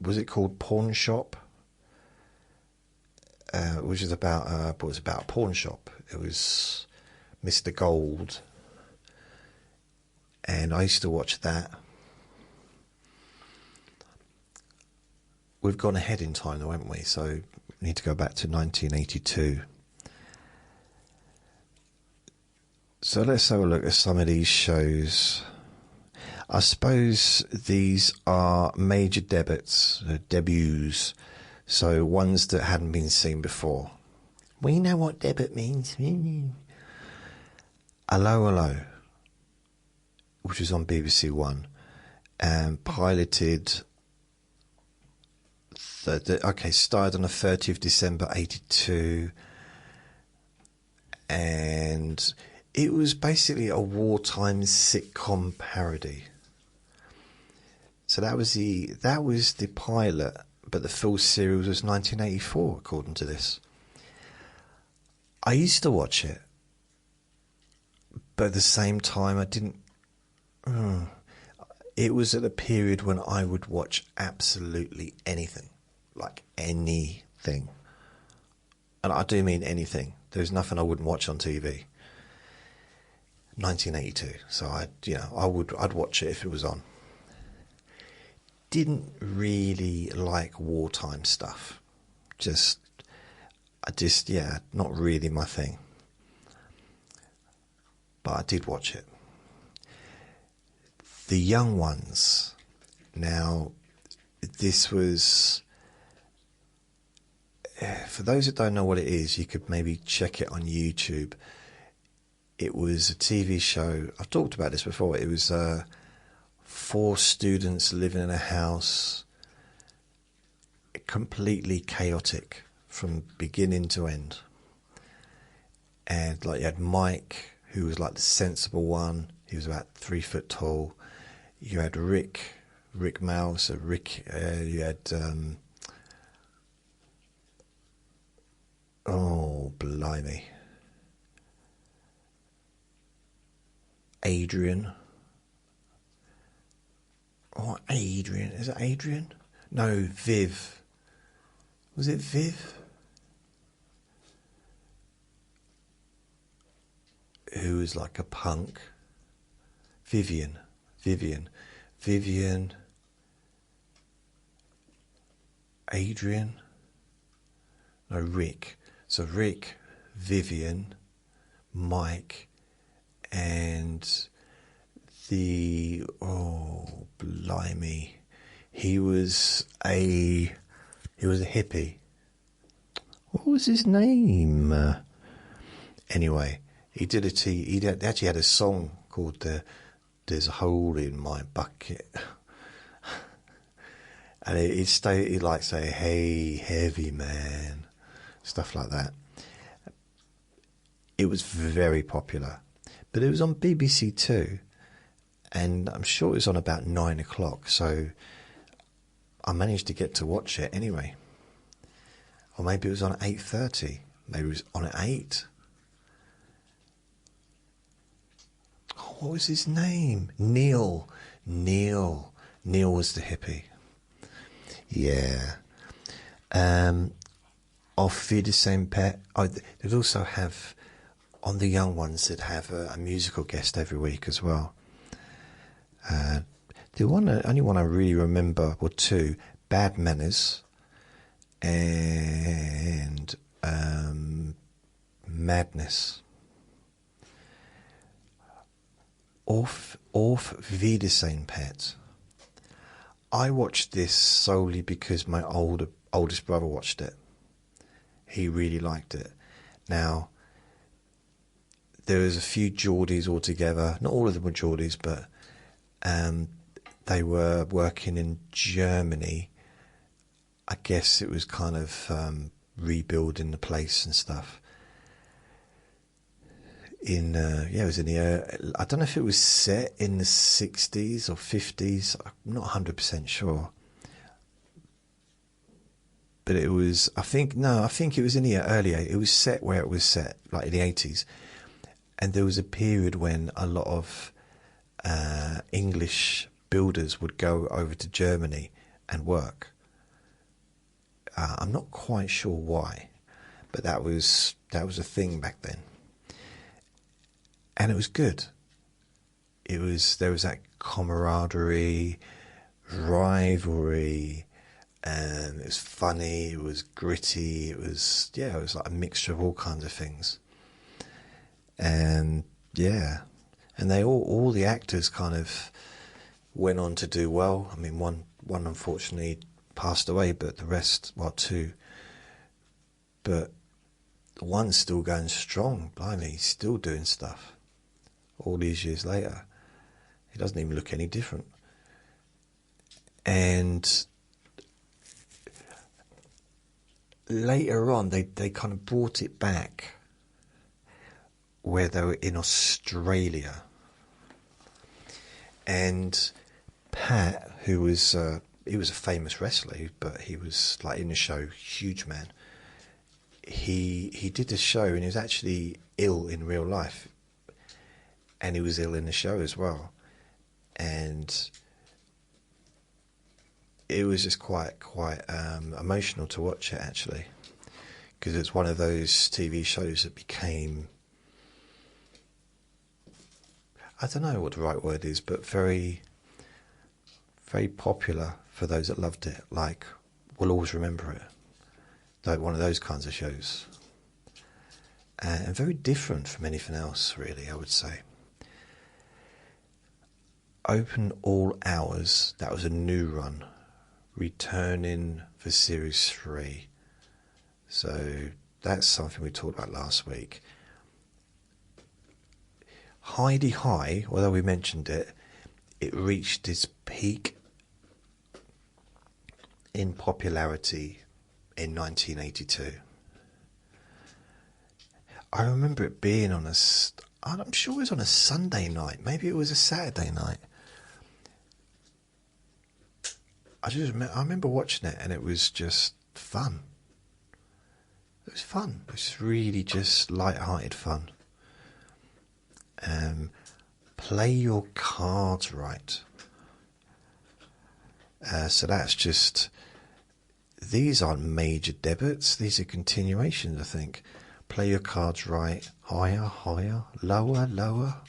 Was it called Pawn Shop? Which is about, it was about a pawn shop. It was Mr. Gold. And I used to watch that. We've gone ahead in time though, haven't we? So we need to go back to 1982. So let's have a look at some of these shows. I suppose these are major debuts, so ones that hadn't been seen before. We know what debut means. Hello, Hello, which was on BBC One, and piloted. Started on the 30th of December 82, and it was basically a wartime sitcom parody. So that was the pilot, but the full series was 1984, according to this. I used to watch it, but at the same time I didn't. It was at a period when I would watch absolutely anything, like anything, and I do mean anything. There's nothing I wouldn't watch on TV. 1982, so I'd watch it if it was on. Didn't really like wartime stuff. Not really my thing. But I did watch it. The Young Ones. Now, this was, for those that don't know what it is, you could maybe check it on YouTube. It was a TV show. I've talked about this before. It was 4 students living in a house, completely chaotic from beginning to end. And like you had Mike, who was like the sensible one. He was about 3 foot tall. You had Rick Mouse. You had oh blimey, Adrian. Oh, Adrian. Is it Adrian? No, Viv. Was it Viv? Who was like a punk. Vivian. Vivian, Adrian, no, Rick. So Rick, Vivian, Mike, and oh blimey, he was a hippie. What was his name? Anyway, he actually had a song called "There's a Hole in My Bucket," and he'd like say, "Hey, heavy man," stuff like that. It was very popular, but it was on BBC Two, and I'm sure it was on about 9 o'clock. So I managed to get to watch it anyway. Or maybe it was on at 8:30. Maybe it was on at 8. Oh, what was his name? Neil was the hippie. Yeah. Auf Wiedersehen, Pet. Oh, they'd also have, on the young ones, they'd have a musical guest every week as well. The only one I really remember were two, Bad Manners and Madness. Auf Wiedersehen, Pet. I watched this solely because my oldest brother watched it. He really liked it. Now, there was a few Geordies altogether. Not all of them were Geordies, but they were working in Germany. I guess it was kind of rebuilding the place and stuff. It was in the. I don't know if it was set in the 60s or 50s. I'm not 100% sure. But it was. I think it was in the earlier. It was set where it was set, like in the 80s, and there was a period when a lot of English builders would go over to Germany and work. I'm not quite sure why, but that was a thing back then. And it was good. There was that camaraderie, rivalry, and it was funny, it was gritty, it was like a mixture of all kinds of things. And they all the actors kind of went on to do well. I mean, one unfortunately passed away, but the rest, well, two. But the one's still going strong. Blimey, he's still doing stuff. All these years later, he doesn't even look any different. And later on, they kind of brought it back where they were in Australia. And Pat, who was he was a famous wrestler, but he was like in the show, huge man. He did the show, and he was actually ill in real life. And he was ill in the show as well, and it was just quite emotional to watch it, actually, because it's one of those TV shows that became, I don't know what the right word is, but very, very popular for those that loved it. Like, we'll always remember it. Like one of those kinds of shows, and very different from anything else, really, I would say. Open All Hours, that was a new run, returning for Series 3. So that's something we talked about last week. Heidi High, although we mentioned it, it reached its peak in popularity in 1982. I remember it being on I'm sure it was on a Sunday night, maybe it was a Saturday night. I remember watching it, and it was just fun. It was fun. It was really just light-hearted fun. Play your cards right. So that's just, these aren't major debits, these are continuations, I think. Play your cards right, higher, higher, lower, lower.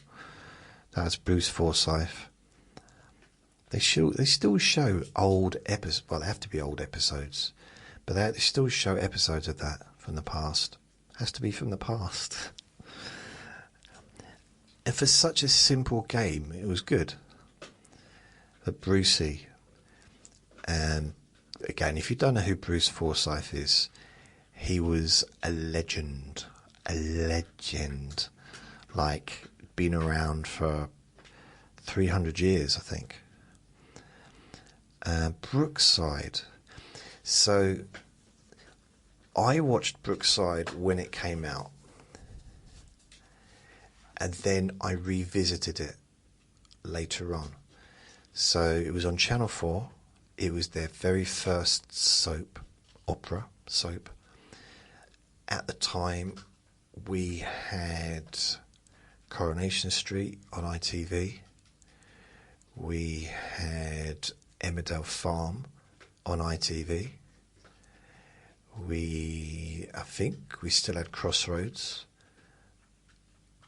That's Bruce Forsyth. They still show old episodes. Well, they have to be old episodes, but they still show episodes of that from the past. Has to be from the past. And for such a simple game, it was good. But Brucey, again, if you don't know who Bruce Forsyth is, he was a legend. A legend. Like, been around for 300 years, I think. Brookside. So, I watched Brookside when it came out. And then I revisited it later on. So it was on Channel 4. It was their very first soap. At the time, we had Coronation Street on ITV. We had Emmerdale Farm on ITV. I think we still had Crossroads.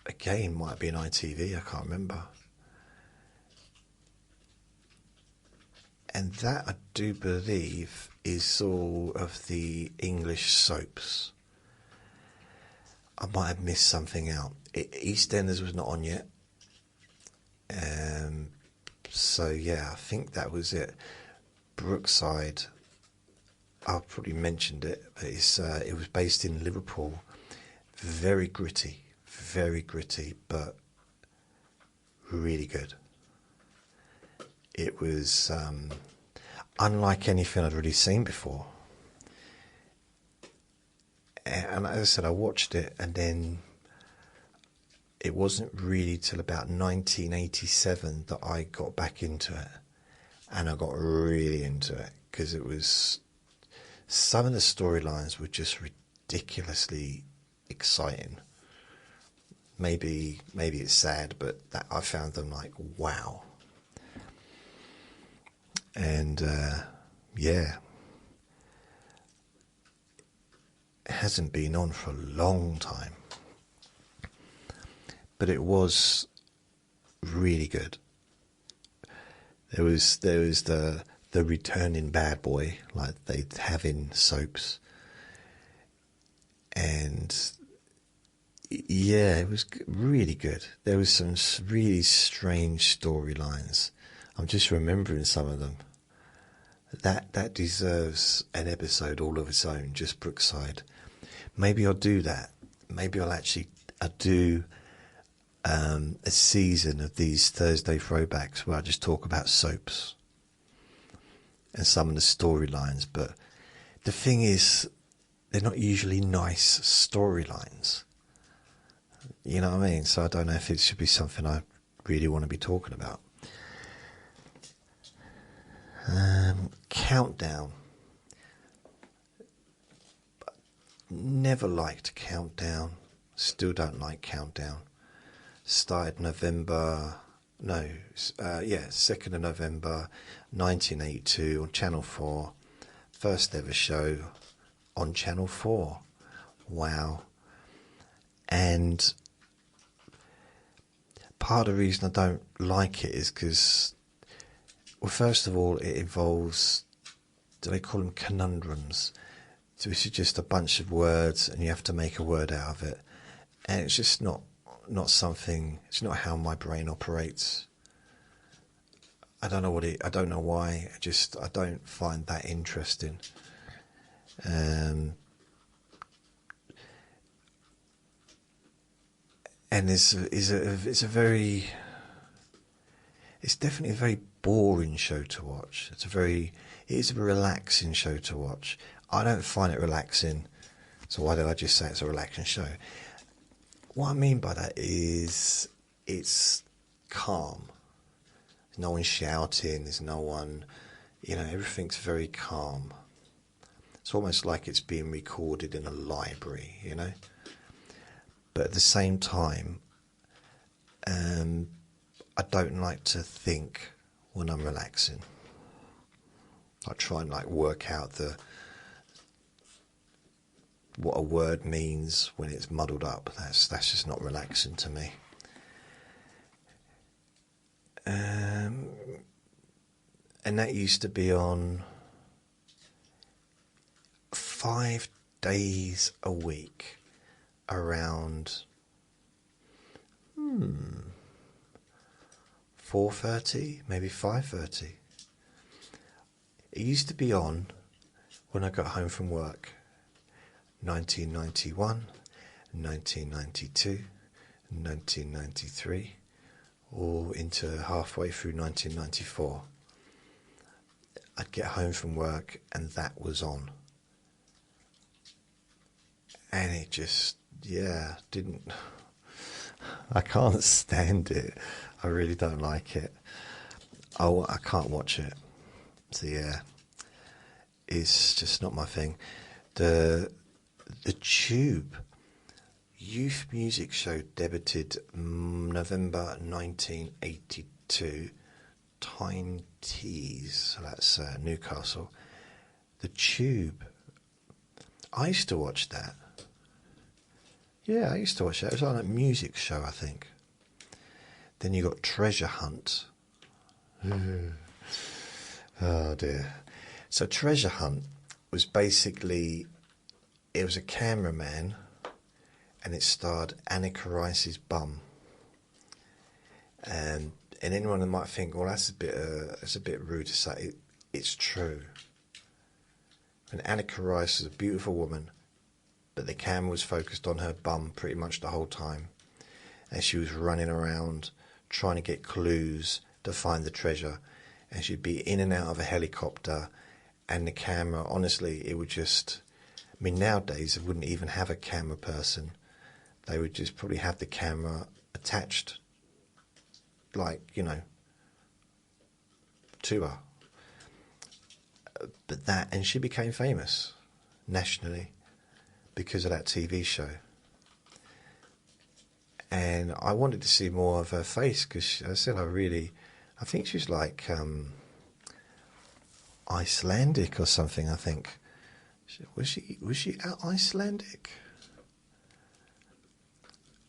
Again, might be an ITV, I can't remember. And that, I do believe, is all of the English soaps. I might have missed something out. EastEnders was not on yet. So, yeah, I think that was it. Brookside, I've probably mentioned it, but it was based in Liverpool. Very gritty, but really good. It was unlike anything I'd really seen before. And as I said, I watched it, and then it wasn't really till about 1987 that I got back into it. And I got really into it, because it was... Some of the storylines were just ridiculously exciting. Maybe it's sad, but I found them like, wow. And, yeah. It hasn't been on for a long time. But it was really good. There was the returning bad boy, like they have in soaps. And yeah, it was really good. There was some really strange storylines. I'm just remembering some of them. That deserves an episode all of its own, just Brookside. Maybe I'll do that. Maybe I'll do a season of these Thursday throwbacks where I just talk about soaps and some of the storylines. But the thing is, they're not usually nice storylines. You know what I mean? So I don't know if it should be something I really want to be talking about. Countdown. Never liked Countdown. Still don't like Countdown. Started 2nd of November 1982 on Channel 4. First ever show on Channel 4. Wow. And part of the reason I don't like it is because, well, first of all, it involves, do they call them conundrums? So it's just a bunch of words and you have to make a word out of it. And it's just not something, it's not how my brain operates. I don't know why. I don't find that interesting. And it's definitely a very boring show to watch. It is a relaxing show to watch. I don't find it relaxing, so why did I just say it's a relaxing show? What I mean by that is it's calm. There's no one shouting, there's no one, everything's very calm. It's almost like it's being recorded in a library, But at the same time, I don't like to think when I'm relaxing. I try and work out what a word means when it's muddled up. That's just not relaxing to me. And that used to be on 5 days a week around 4:30, maybe 5:30. It used to be on when I got home from work. 1991, 1992, 1993, or into halfway through 1994. I'd get home from work and that was on. And it just, didn't... I can't stand it. I really don't like it. I can't watch it. So yeah, it's just not my thing. The Tube youth music show debuted November 1982. Time Tees, so that's Newcastle. The Tube. I used to watch that. Yeah, I used to watch that. It was like a music show, I think. Then you got Treasure Hunt. Oh dear. So Treasure Hunt was basically, it was a cameraman and it starred Annika Rice's bum. And anyone that might think, well, that's a bit rude to say. It's true. And Annika Rice is a beautiful woman, but the camera was focused on her bum pretty much the whole time. And she was running around trying to get clues to find the treasure. And she'd be in and out of a helicopter. And the camera, honestly, it would just... I mean, nowadays, they wouldn't even have a camera person. They would just probably have the camera attached, like, to her. But that, and she became famous nationally because of that TV show. And I wanted to see more of her face because I said I think she's like Icelandic or something, I think. Was she Icelandic?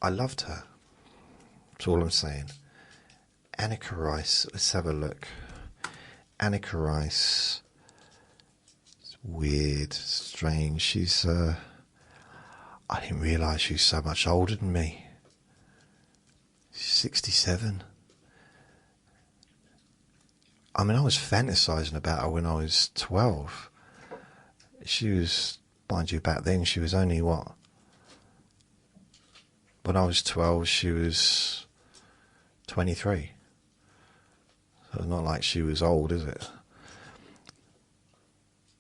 I loved her. That's all I'm saying. Annika Rice, let's have a look. Annika Rice. It's weird, strange. She's I didn't realise she's so much older than me. She's 67. I mean, I was fantasising about her when I was 12. She was, mind you, back then she was only what? When I was 12, she was 23. So it's not like she was old, is it?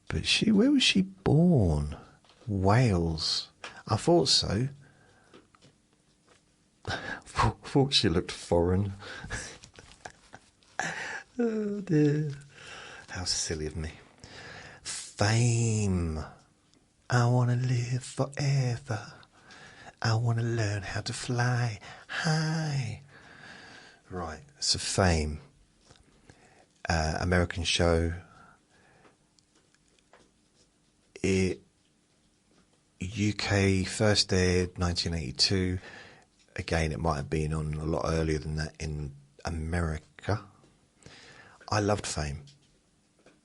But where was she born? Wales. I thought so. Thought she looked foreign. Oh dear. How silly of me. Fame. I want to live forever. I want to learn how to fly high. Right, so Fame. American show. It UK first aired 1982. Again, it might have been on a lot earlier than that in America. I loved Fame.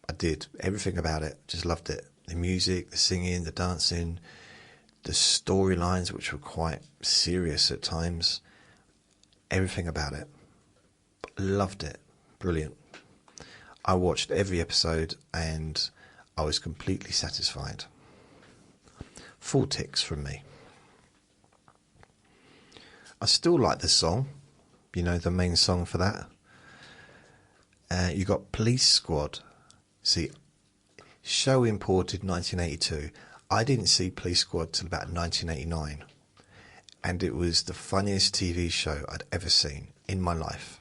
I did. Everything about it. Just loved it. The music, the singing, the dancing, the storylines, which were quite serious at times. Everything about it. Loved it. Brilliant. I watched every episode and I was completely satisfied. 4 ticks from me. I still like the song. The main song for that. You got Police Squad. See, show imported 1982. I didn't see Police Squad till about 1989. And it was the funniest TV show I'd ever seen in my life.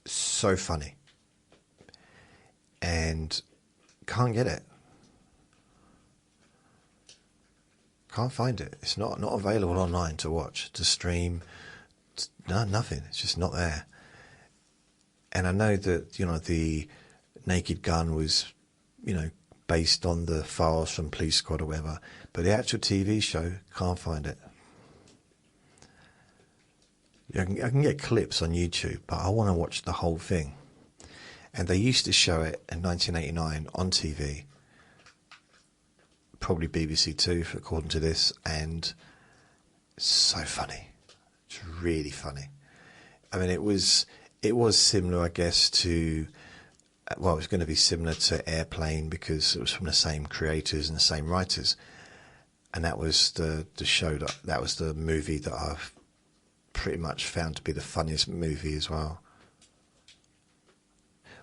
So funny. And can't get it. Can't find it. It's not available online to watch, to stream. No, nothing. It's just not there. And I know that, the Naked Gun was, based on the files from Police Squad or whatever. But the actual TV show, can't find it. I can get clips on YouTube, but I want to watch the whole thing. And they used to show it in 1989 on TV, probably BBC Two, according to this, and so funny. It's really funny. I mean, it was similar, I guess, to, well, it was going to be similar to Airplane because it was from the same creators and the same writers. And that was the show, that was the movie that I've pretty much found to be the funniest movie as well.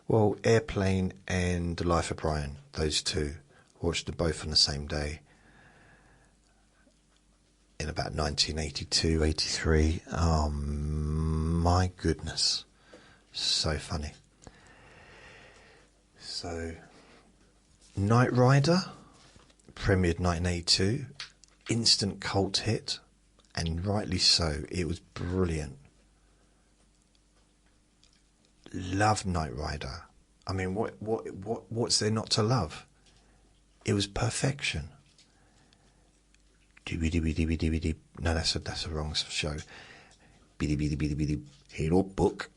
Well, Airplane and The Life of Brian, those two, watched them both on the same day in about 1982, 83. Oh, my goodness. So funny. So, Knight Rider, premiered 1982, instant cult hit, and rightly so. It was brilliant. Love Knight Rider. I mean, what's there not to love? It was perfection. No, that's a wrong show. Hero book.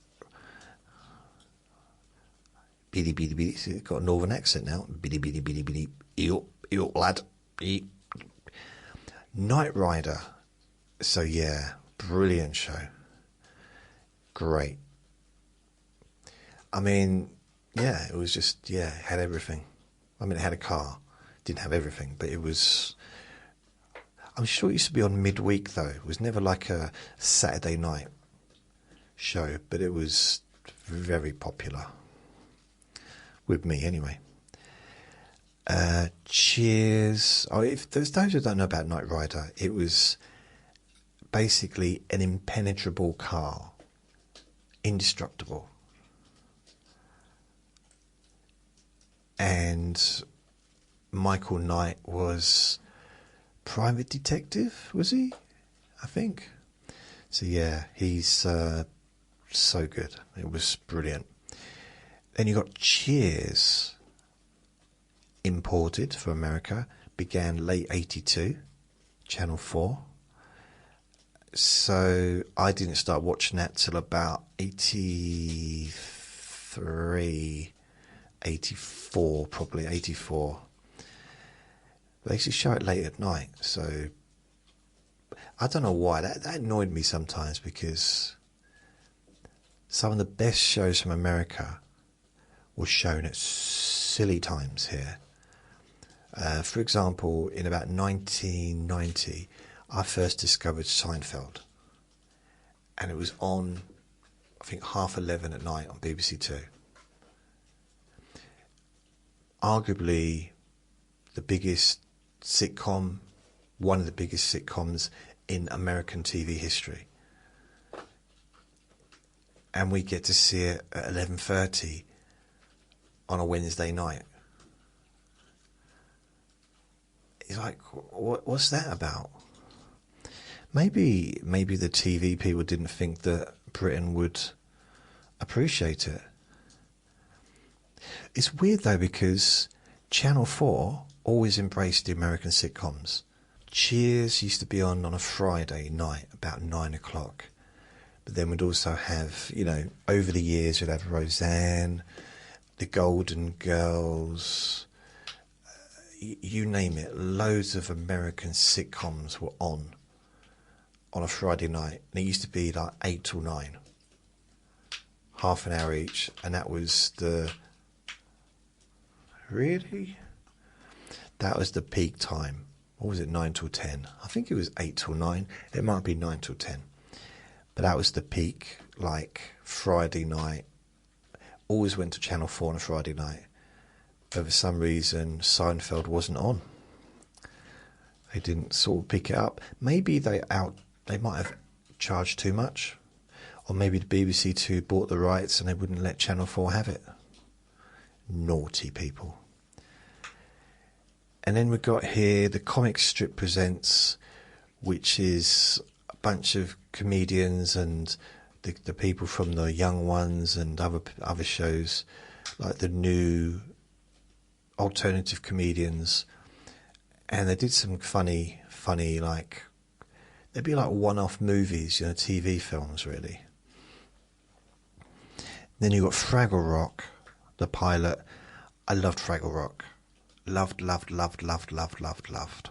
It's got a northern accent now. Lad. Knight Rider. So yeah, brilliant show. Great. I mean, yeah, it was just, yeah, it had everything. I mean, it had a car. Didn't have everything, but it was... I'm sure it used to be on midweek, though. It was never like a Saturday night show, but it was very popular. With me, anyway. Cheers. Oh, if there's those who don't know about Knight Rider, it was basically an impenetrable car. Indestructible. And Michael Knight was private detective, was he? I think. So yeah, he's so good. It was brilliant. Then you got Cheers, imported for America, began late 82, Channel 4. So I didn't start watching that till about 83, 84, probably 84. They used to show it late at night, so I don't know why. That annoyed me sometimes because some of the best shows from America were shown at silly times here. For example, in about 1990, I first discovered Seinfeld, and it was on, I think, 11:30 at night on BBC Two. Arguably the biggest sitcom, one of the biggest sitcoms in American TV history. And we get to see it at 11:30 on a Wednesday night. It's like, what's that about? Maybe the TV people didn't think that Britain would appreciate it. It's weird though, because Channel 4 always embraced the American sitcoms. Cheers used to be on a Friday night about 9 o'clock. But then we'd also have, you know, over the years we'd have Roseanne, The Golden Girls, you name it. Loads of American sitcoms were on a Friday night. And it used to be like 8 till 9. Half an hour each. And that was the... Really? That was the peak time. What was it, 9 till 10? I think it was 8 till 9. It might be 9 till 10. But that was the peak, like, Friday night. Always went to Channel 4 on a Friday night. But for some reason, Seinfeld wasn't on. They didn't sort of pick it up. Maybe they might have charged too much. Or maybe the BBC Two bought the rights and they wouldn't let Channel 4 have it. Naughty people. And then we've got here the Comic Strip Presents, which is a bunch of comedians and the people from the Young Ones and other shows, like the new alternative comedians. And they did some funny, like, they'd be like one-off movies, you know, TV films, really. Then you've got Fraggle Rock, the pilot. I loved Fraggle Rock. Loved, loved, loved, loved, loved, loved, loved.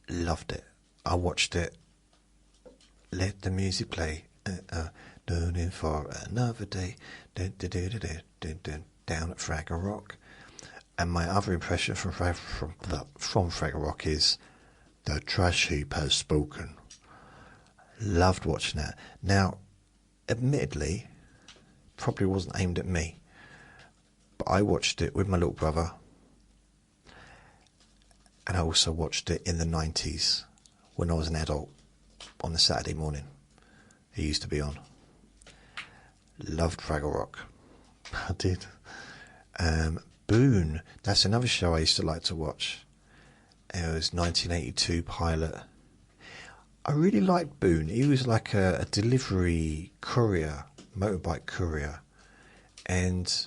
Loved it. I watched it. Let the music play. Turning for another day. Down at Fraggle Rock. And my other impression from Fraggle Rock is, the trash heap has spoken. Loved watching that. Now, admittedly, probably wasn't aimed at me, but I watched it with my little brother, and I also watched it in the 90s when I was an adult on a Saturday morning. It used to be on. Loved Fraggle Rock. I did. Boone, that's another show I used to like to watch. It was 1982 pilot. I really liked Boone. He was like a delivery courier, motorbike courier. And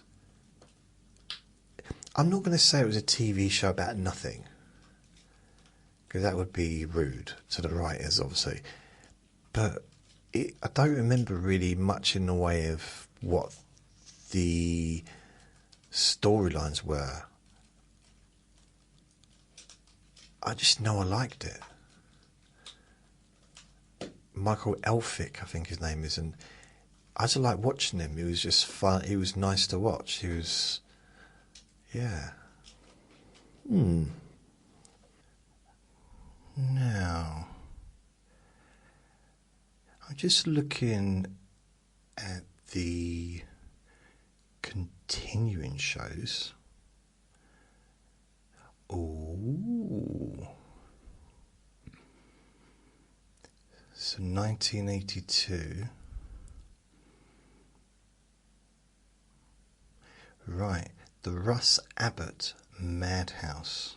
I'm not going to say it was a TV show about nothing, because that would be rude to the writers, obviously. But I don't remember really much in the way of what the storylines were. I just know I liked it. Michael Elphick, I think his name is, and I just like watching him. He was just fun. He was nice to watch. He was, yeah. Now, I'm just looking at the continuing shows. Ooh. So 1982. Right, the Russ Abbott Madhouse.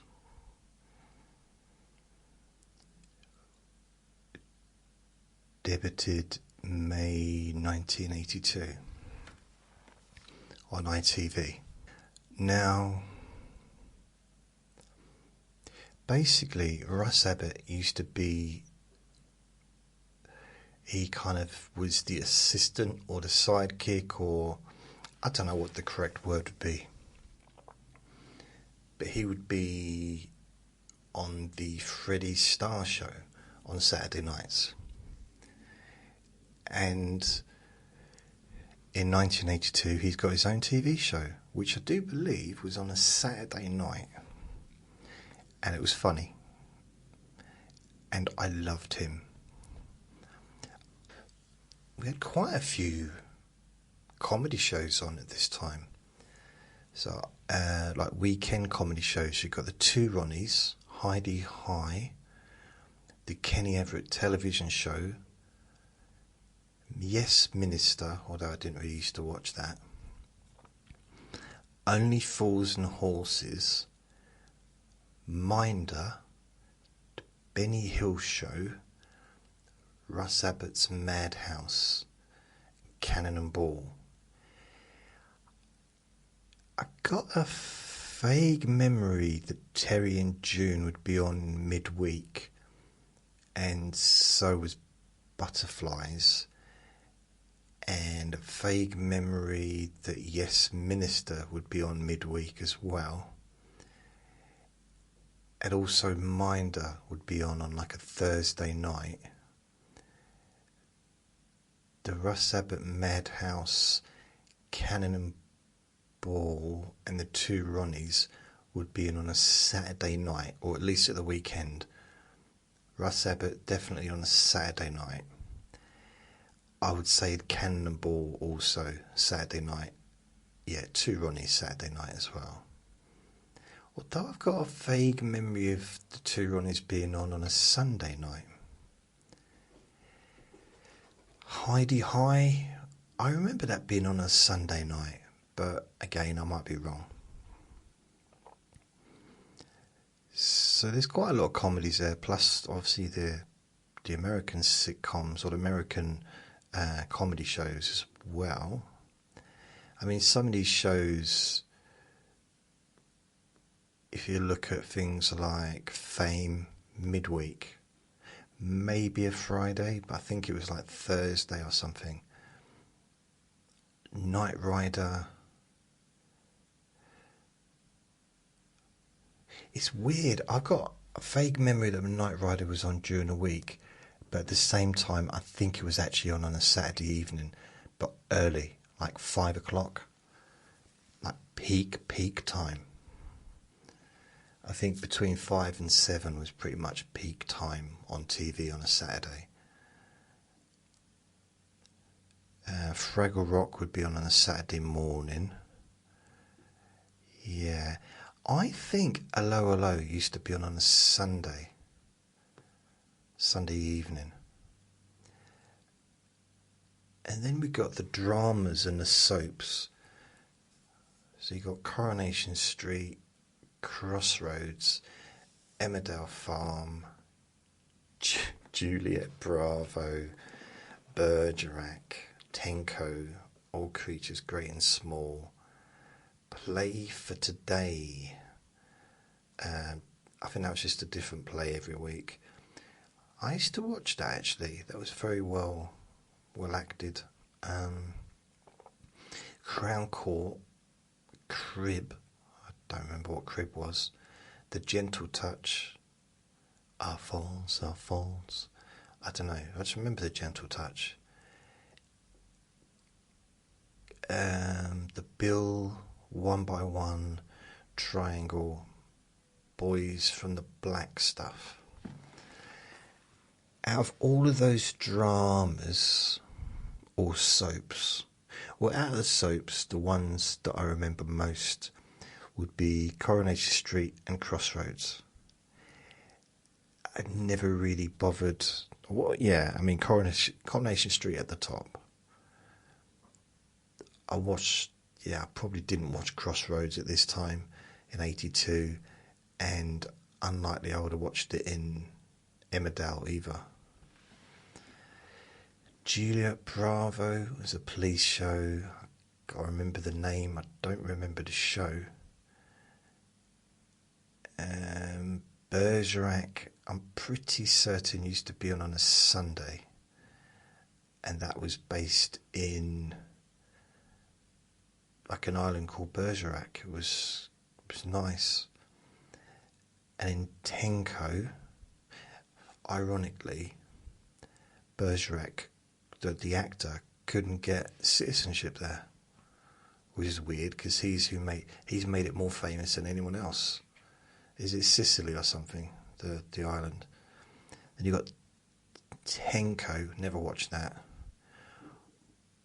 Debuted May 1982 on ITV. Now, basically, Russ Abbott used to be, he kind of was the assistant or the sidekick, or I don't know what the correct word would be, but he would be on the Freddie Starr show on Saturday nights. And in 1982, he's got his own TV show, which I do believe was on a Saturday night. And it was funny. And I loved him. We had quite a few comedy shows on at this time. So, like weekend comedy shows, you've got the Two Ronnies, Heidi High, the Kenny Everett television show, Yes Minister, although I didn't really used to watch that, Only Fools and Horses, Minder, the Benny Hill Show, Russ Abbott's Madhouse, Cannon and Ball. I got a vague memory that Terry and June would be on midweek, and so was Butterflies, and a vague memory that Yes Minister would be on midweek as well, and also Minder would be on like a Thursday night. The Russ Abbott Madhouse, Cannon and Ball, and the Two Ronnies would be in on a Saturday night, or at least at the weekend. Russ Abbott definitely on a Saturday night. I would say Cannon and Ball also Saturday night. Yeah, Two Ronnies Saturday night as well. Although I've got a vague memory of the Two Ronnies being on a Sunday night. Heidi High, I remember that being on a Sunday night, but again, I might be wrong. So there's quite a lot of comedies there, plus obviously the American sitcoms or the American comedy shows as well. I mean, some of these shows, if you look at things like Fame, midweek, maybe a Friday, but I think it was like Thursday or something. Knight Rider, It's weird. I got a vague memory that Knight Rider was on during the week, but at the same time, I think it was actually on a Saturday evening, but early, like 5 o'clock, like peak time. I think between 5 and 7 was pretty much peak time on TV on a Saturday. Fraggle Rock would be on a Saturday morning. Yeah. I think Hello Hello used to be on a Sunday evening. And then we got the dramas and the soaps. So you got Coronation Street, Crossroads, Emmerdale Farm, Juliet Bravo, Bergerac, Tenko, All Creatures Great and Small, Play for Today. I think that was just a different play every week. I used to watch that actually. That was very well acted. Crown Court, Crib. I don't remember what Crib was. The Gentle Touch. Our Falls. I don't know. I just remember The Gentle Touch. The Bill, One by One, Triangle, Boys from the Black Stuff. Out of all of those dramas or soaps, well, out of the soaps, the ones that I remember most would be Coronation Street and Crossroads. I never really bothered. Well, yeah, I mean, Coronation Street at the top. I probably didn't watch Crossroads at this time in '82, and unlikely I would have watched it in Emmerdale either. Juliet Bravo was a police show. I remember the name, I don't remember the show. Bergerac, I'm pretty certain used to be on a Sunday, and that was based in like an island called Bergerac. It was nice. And in Tenko, ironically, Bergerac, the actor, couldn't get citizenship there, which is weird because he's made it more famous than anyone else. Is it Sicily or something? The island. And you got Tenko. Never watched that.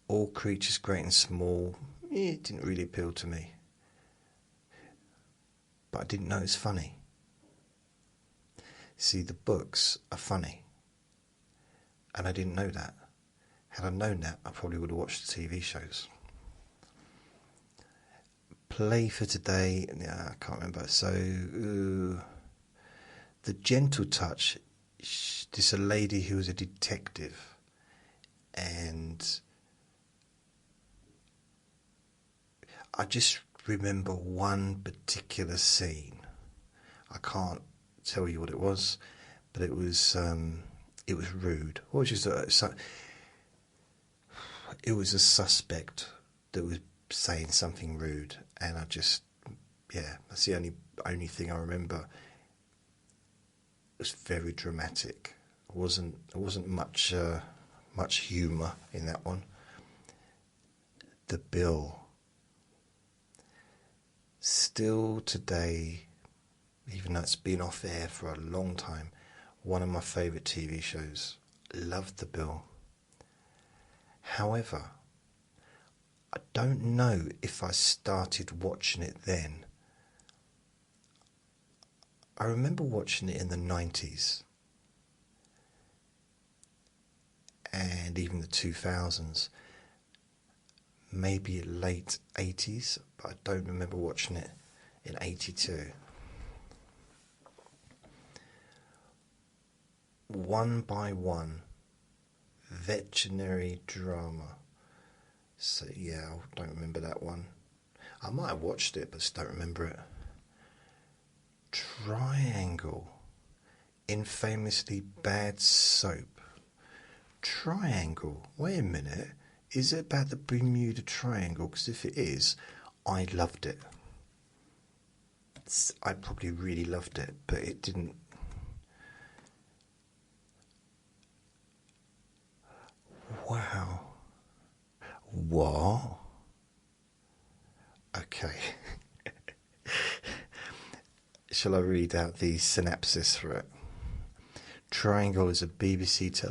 All Creatures Great and Small. It didn't really appeal to me, but I didn't know it's funny. See, the books are funny, and I didn't know that. Had I known that, I probably would have watched the TV shows. Play for Today, yeah, I can't remember. So, The Gentle Touch, this a lady who was a detective, and I just remember one particular scene. I can't tell you what it was, but it was rude. Or just it was a suspect that was saying something rude, and that's the only thing I remember. It was very dramatic. It wasn't much humour in that one. The Bill. Still today, even though it's been off air for a long time, one of my favourite TV shows. Loved The Bill. However, I don't know if I started watching it then. I remember watching it in the 90s and even the 2000s, maybe late 80s, but I don't remember watching it in 82. One by One, veterinary drama. So yeah, I don't remember that one. I might have watched it, but just don't remember it. Triangle, infamously bad soap. Triangle, wait a minute, is it about the Bermuda Triangle? Because if it is, I loved it. I probably really loved it, but it didn't. Wow. What? Okay. Shall I read out the synopsis for it? Triangle is a BBC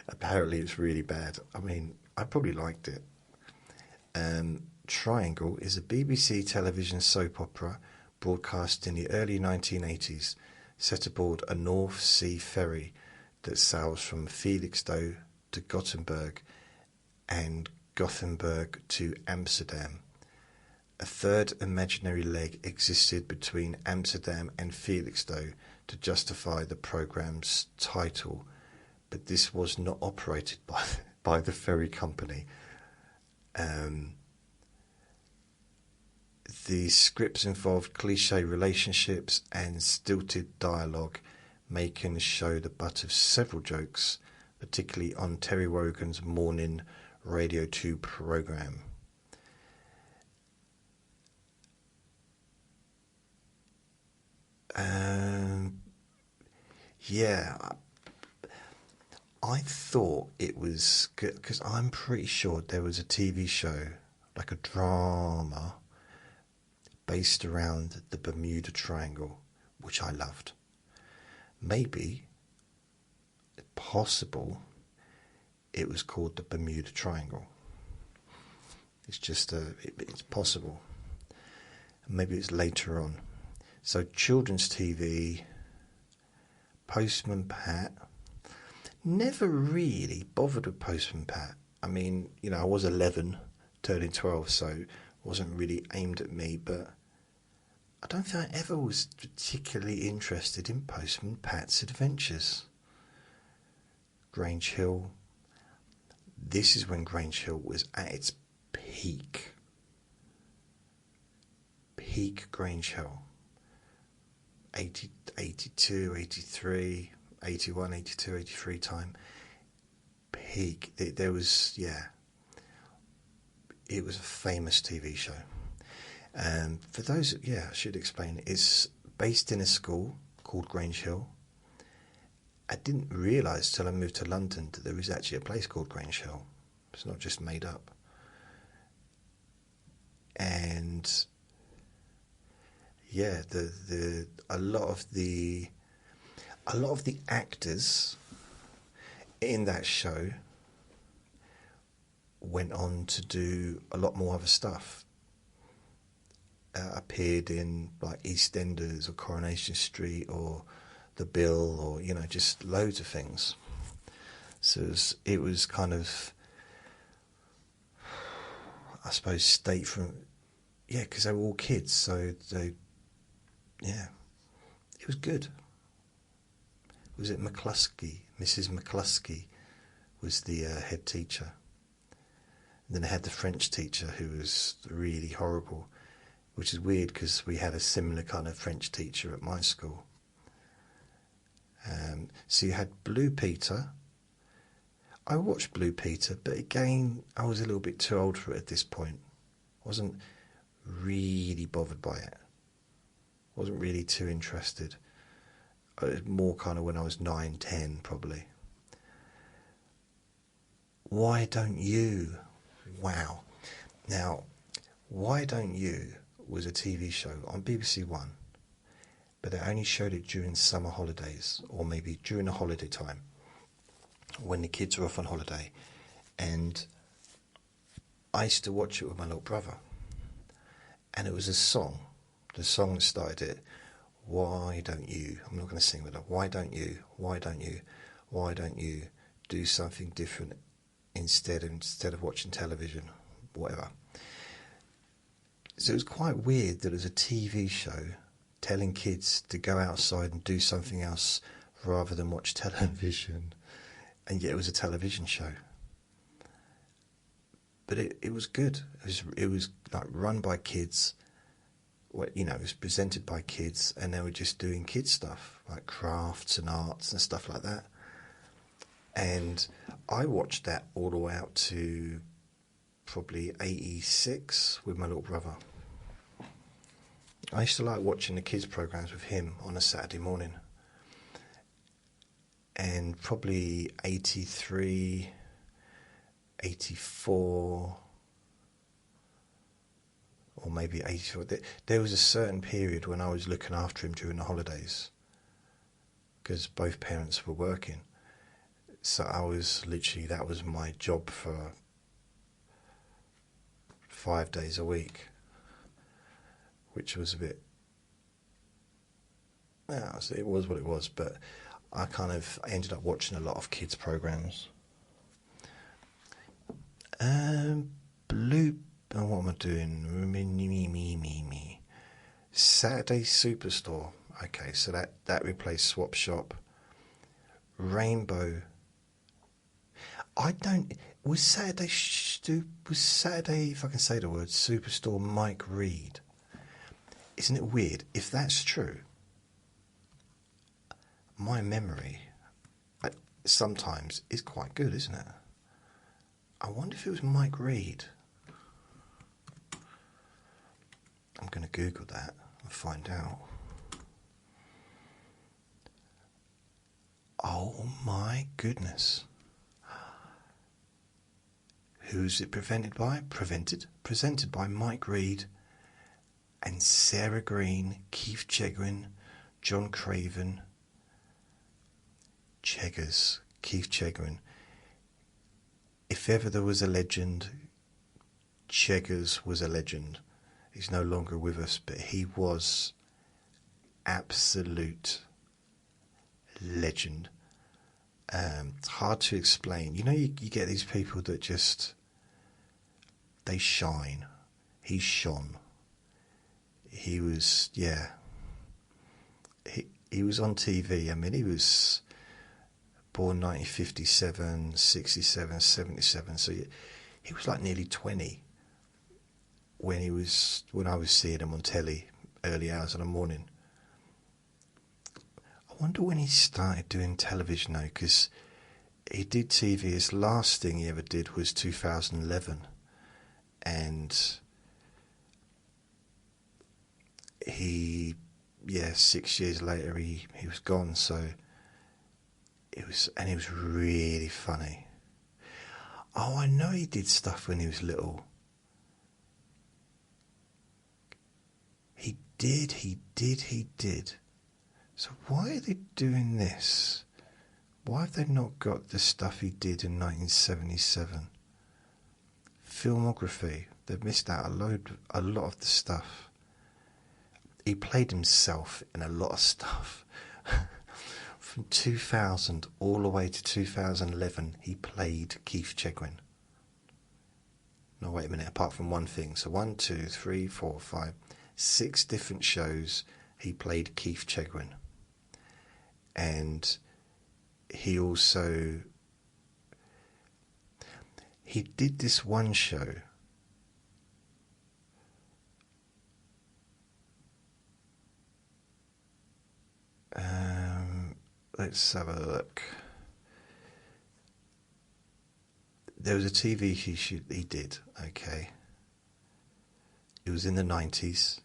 Apparently it's really bad. I mean, I probably liked it. Triangle is a BBC television soap opera broadcast in the early 1980s, set aboard a North Sea ferry that sails from Felixstowe to Gothenburg and Gothenburg to Amsterdam. A third imaginary leg existed between Amsterdam and Felixstowe to justify the programme's title, but this was not operated by the ferry company. The scripts involved cliché relationships and stilted dialogue, making the show the butt of several jokes, particularly on Terry Wogan's morning Radio 2 programme. Yeah, I thought it was good because I'm pretty sure there was a TV show, like a drama, based around the Bermuda Triangle, which I loved. Maybe, possible, it was called the Bermuda Triangle. It's just it's possible. Maybe it's later on. So children's TV, Postman Pat. Never really bothered with Postman Pat. I mean, I was 11, turning 12, so it wasn't really aimed at me, but I don't think I ever was particularly interested in Postman Pat's adventures. Grange Hill. This is when Grange Hill was at its peak. Peak Grange Hill. 80, 82, 83, 81, 82, 83 time. Peak. There was, it was a famous TV show. For those, I should explain. It's based in a school called Grange Hill. I didn't realise till I moved to London that there was actually a place called Grange Hill. It's not just made up. And a lot of the actors in that show went on to do a lot more other stuff. Appeared in like EastEnders or Coronation Street or The Bill or just loads of things. So it was kind of, I suppose, state from because they were all kids, so it was good. Was it McCluskey? Mrs. McCluskey was the head teacher. And then I had the French teacher who was really horrible, which is weird because we had a similar kind of French teacher at my school. So you had Blue Peter. I watched Blue Peter, but again, I was a little bit too old for it at this point. I wasn't really bothered by it. Wasn't really too interested. It was more kind of when I was 9, 10 probably. Why Don't You? Wow. Now, Why Don't You was a TV show on BBC One, but they only showed it during summer holidays or maybe during the holiday time when the kids were off on holiday. And I used to watch it with my little brother. And it was a song. The song that started it, why don't you, I'm not going to sing with it, why don't you, why don't you, why don't you do something different instead of watching television, whatever. So it was quite weird that it was a TV show telling kids to go outside and do something else rather than watch television, and yet it was a television show. But it was good. It was like run by kids. It was presented by kids, and they were just doing kids stuff like crafts and arts and stuff like that. And I watched that all the way out to probably 86 with my little brother. I used to like watching the kids' programmes with him on a Saturday morning. And probably 83, 84, or maybe 84. There was a certain period when I was looking after him during the holidays, because both parents were working. So I was literally, that was my job for 5 days a week, which was a bit, well, it was what it was, but I ended up watching a lot of kids' programs. What am I doing? Me. Saturday Superstore. Okay, so that replaced Swap Shop. Rainbow. Was Saturday, if I can say the word, Superstore Mike Reed? Isn't it weird? If that's true, my memory sometimes is quite good, isn't it? I wonder if it was Mike Reed. I'm going to Google that and find out. Oh my goodness. Who's it presented by? Presented by Mike Reed and Sarah Green, Keith Chegwin, John Craven. Keith Chegwin. If ever there was a legend, Cheggers was a legend. He's no longer with us, but he was absolute legend. Hard to explain. You know, you get these people that just, they shine. He shone. He was, he was on TV. I mean, he was born 1957, 67, 77. So he was like nearly 20 when I was seeing him on telly early hours of the morning. I wonder when he started doing television though, because he did TV. His last thing he ever did was 2011, and he, 6 years later he was gone. So it was really funny. Oh, I know he did stuff when he was little. He did. So why are they doing this? Why have they not got the stuff he did in 1977? Filmography. They've missed out a lot of the stuff. He played himself in a lot of stuff. From 2000 all the way to 2011, he played Keith Chegwin. No, wait a minute, apart from one thing. So 1, 2, 3, 4, 5, 6 different shows he played Keith Chegwin. And he did this one show. Let's have a look. There was a TV shoot he did, okay. It was in the 90s.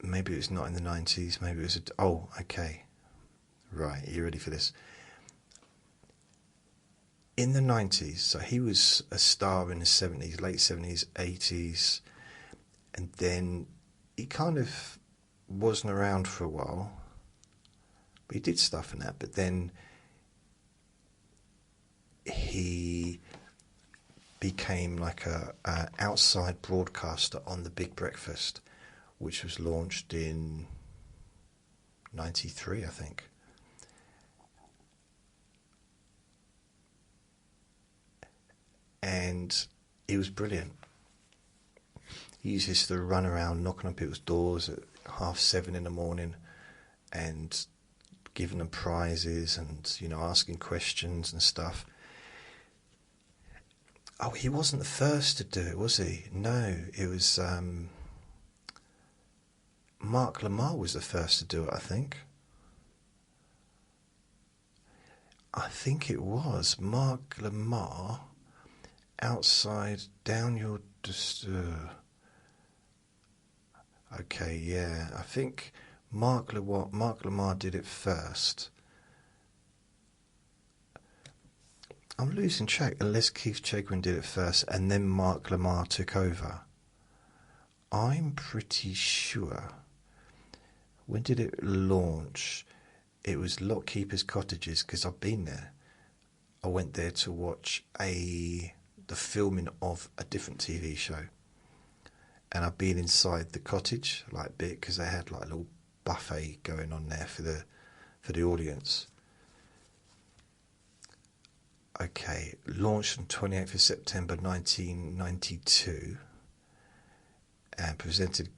Maybe it was not in the 90s, maybe it was okay. Right, are you ready for this? In the 90s, so he was a star in the 70s, late 70s, 80s, and then he kind of wasn't around for a while, but he did stuff in that, but then he became like a outside broadcaster on The Big Breakfast, which was launched in 93, I think. And he was brilliant. He used to run around knocking on people's doors at 7:30 in the morning and giving them prizes and, asking questions and stuff. Oh, he wasn't the first to do it, was he? No, it was Mark Lamar was the first to do it, I think. I think it was Mark Lamar, outside Down Your Okay, yeah. I think Mark Lamar did it first. I'm losing track unless Keith Chegwin did it first and then Mark Lamar took over. I'm pretty sure. When did it launch? It was Lockkeeper's Cottages, because I've been there. I went there to watch the filming of a different TV show. And I've been inside the cottage like a bit, because they had like a little buffet going on there for the audience. Okay, launched on 28th of September 1992 and presented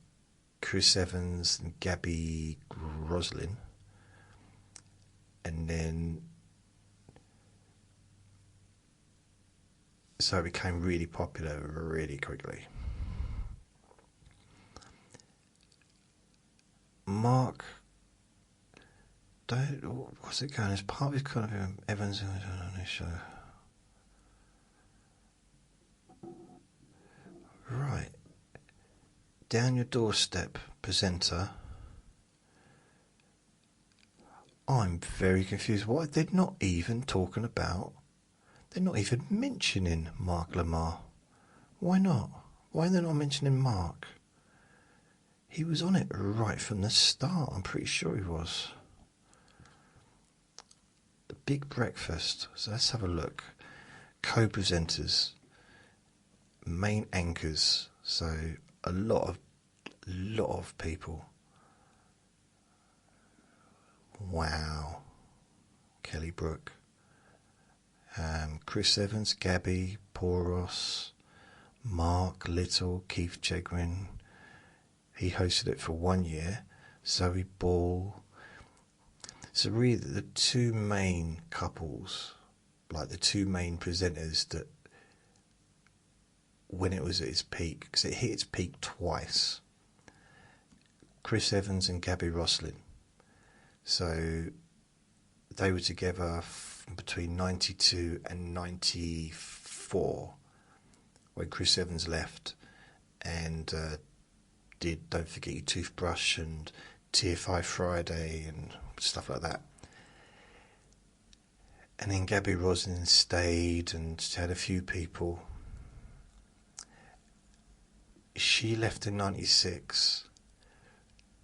Chris Evans and Gabby Roslin. And then, so it became really popular really quickly. Mark, what's it going? As part of his kind of Evans on this show. Right. Down Your Doorstep presenter. I'm very confused. Why they're not even talking about? They're not even mentioning Mark Lamar. Why not? Why are they not mentioning Mark? He was on it right from the start. I'm pretty sure he was. The Big Breakfast. So let's have a look. Co-presenters, main anchors. So a lot of people. Wow. Kelly Brook, Chris Evans, Gabby, Paul Ross, Mark Little, Keith Chegwin. He hosted it for 1 year. Zoe Ball. So really the two main couples, like the two main presenters that when it was at its peak, because it hit its peak twice, Chris Evans and Gabby Roslin. So they were together between 92 and 94 when Chris Evans left and did Don't Forget Your Toothbrush and TFI Friday and stuff like that. And then Gabby Roslin stayed and had a few people. She left in 96.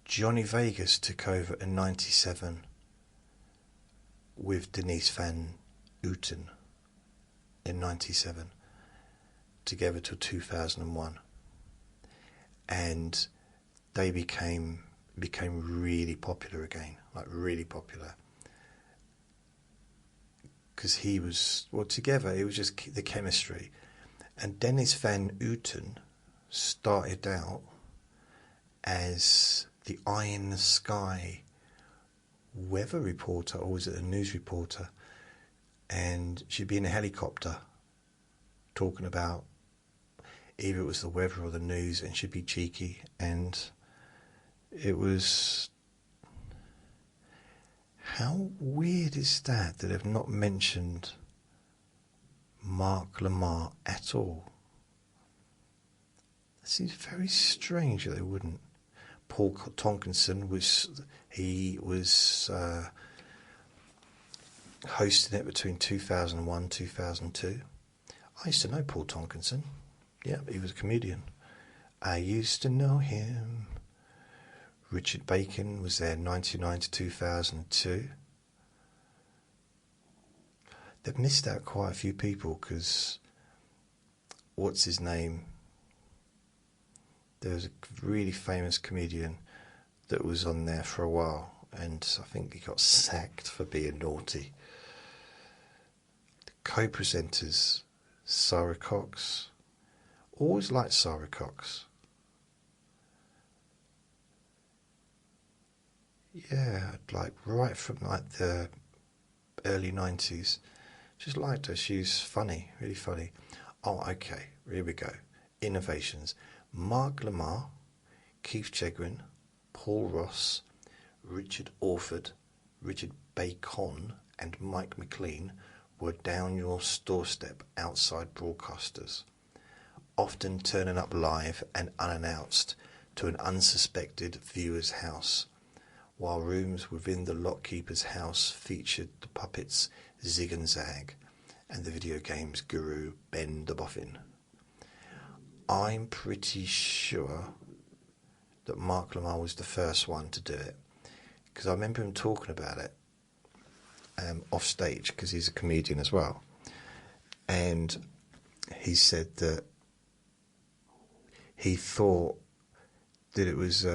Johnny Vegas took over in 97 with Denise Van Outen in 97, together till 2001. And they became really popular again, like really popular. Because he was, well, together, it was just the chemistry. And Dennis Van Outen started out as the eye in the sky weather reporter, or was it a news reporter? And she'd be in a helicopter talking about either it was the weather or the news, and she'd be cheeky. And it was, how weird is that they've not mentioned Mark Lamar at all? It seems very strange that they wouldn't. Paul Tonkinson was hosting it between 2001 and 2002. I used to know Paul Tonkinson. Yeah, he was a comedian. I used to know him. Richard Bacon was there 1999 to 2002. They've missed out quite a few people because, what's his name? There was a really famous comedian that was on there for a while, and I think he got sacked for being naughty. The co-presenters, Sarah Cox. Always liked Sarah Cox. Yeah, like right from like the early 90s. Just liked her. She's funny, really funny. Oh, okay, here we go. Innovations. Mark Lamar, Keith Chegwin, Paul Ross, Richard Orford, Richard Bacon and Mike McLean were down your doorstep outside broadcasters, often turning up live and unannounced to an unsuspected viewer's house, while rooms within the lockkeeper's house featured the puppets Zig and Zag and the video game's guru Ben the Boffin. I'm pretty sure that Mark Lamar was the first one to do it, because I remember him talking about it off stage, because he's a comedian as well, and he said that he thought that it was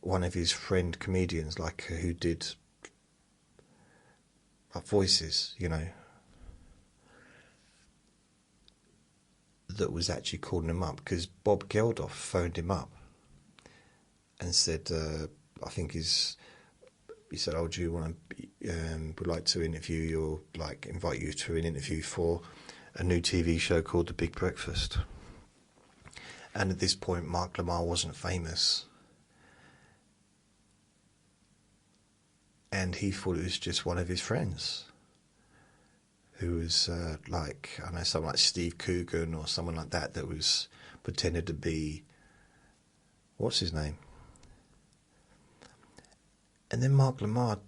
one of his friend comedians, like who did voices, you know, that was actually calling him up, because Bob Geldof phoned him up and said, I think he said, "Oh, do you want to? Would like to interview you, or like invite you to an interview for a new TV show called The Big Breakfast." And at this point, Mark Lamar wasn't famous, and he thought it was just one of his friends, who was like, I don't know, someone like Steve Coogan or someone like that, that was pretended to be, what's his name? And then Mark Lamar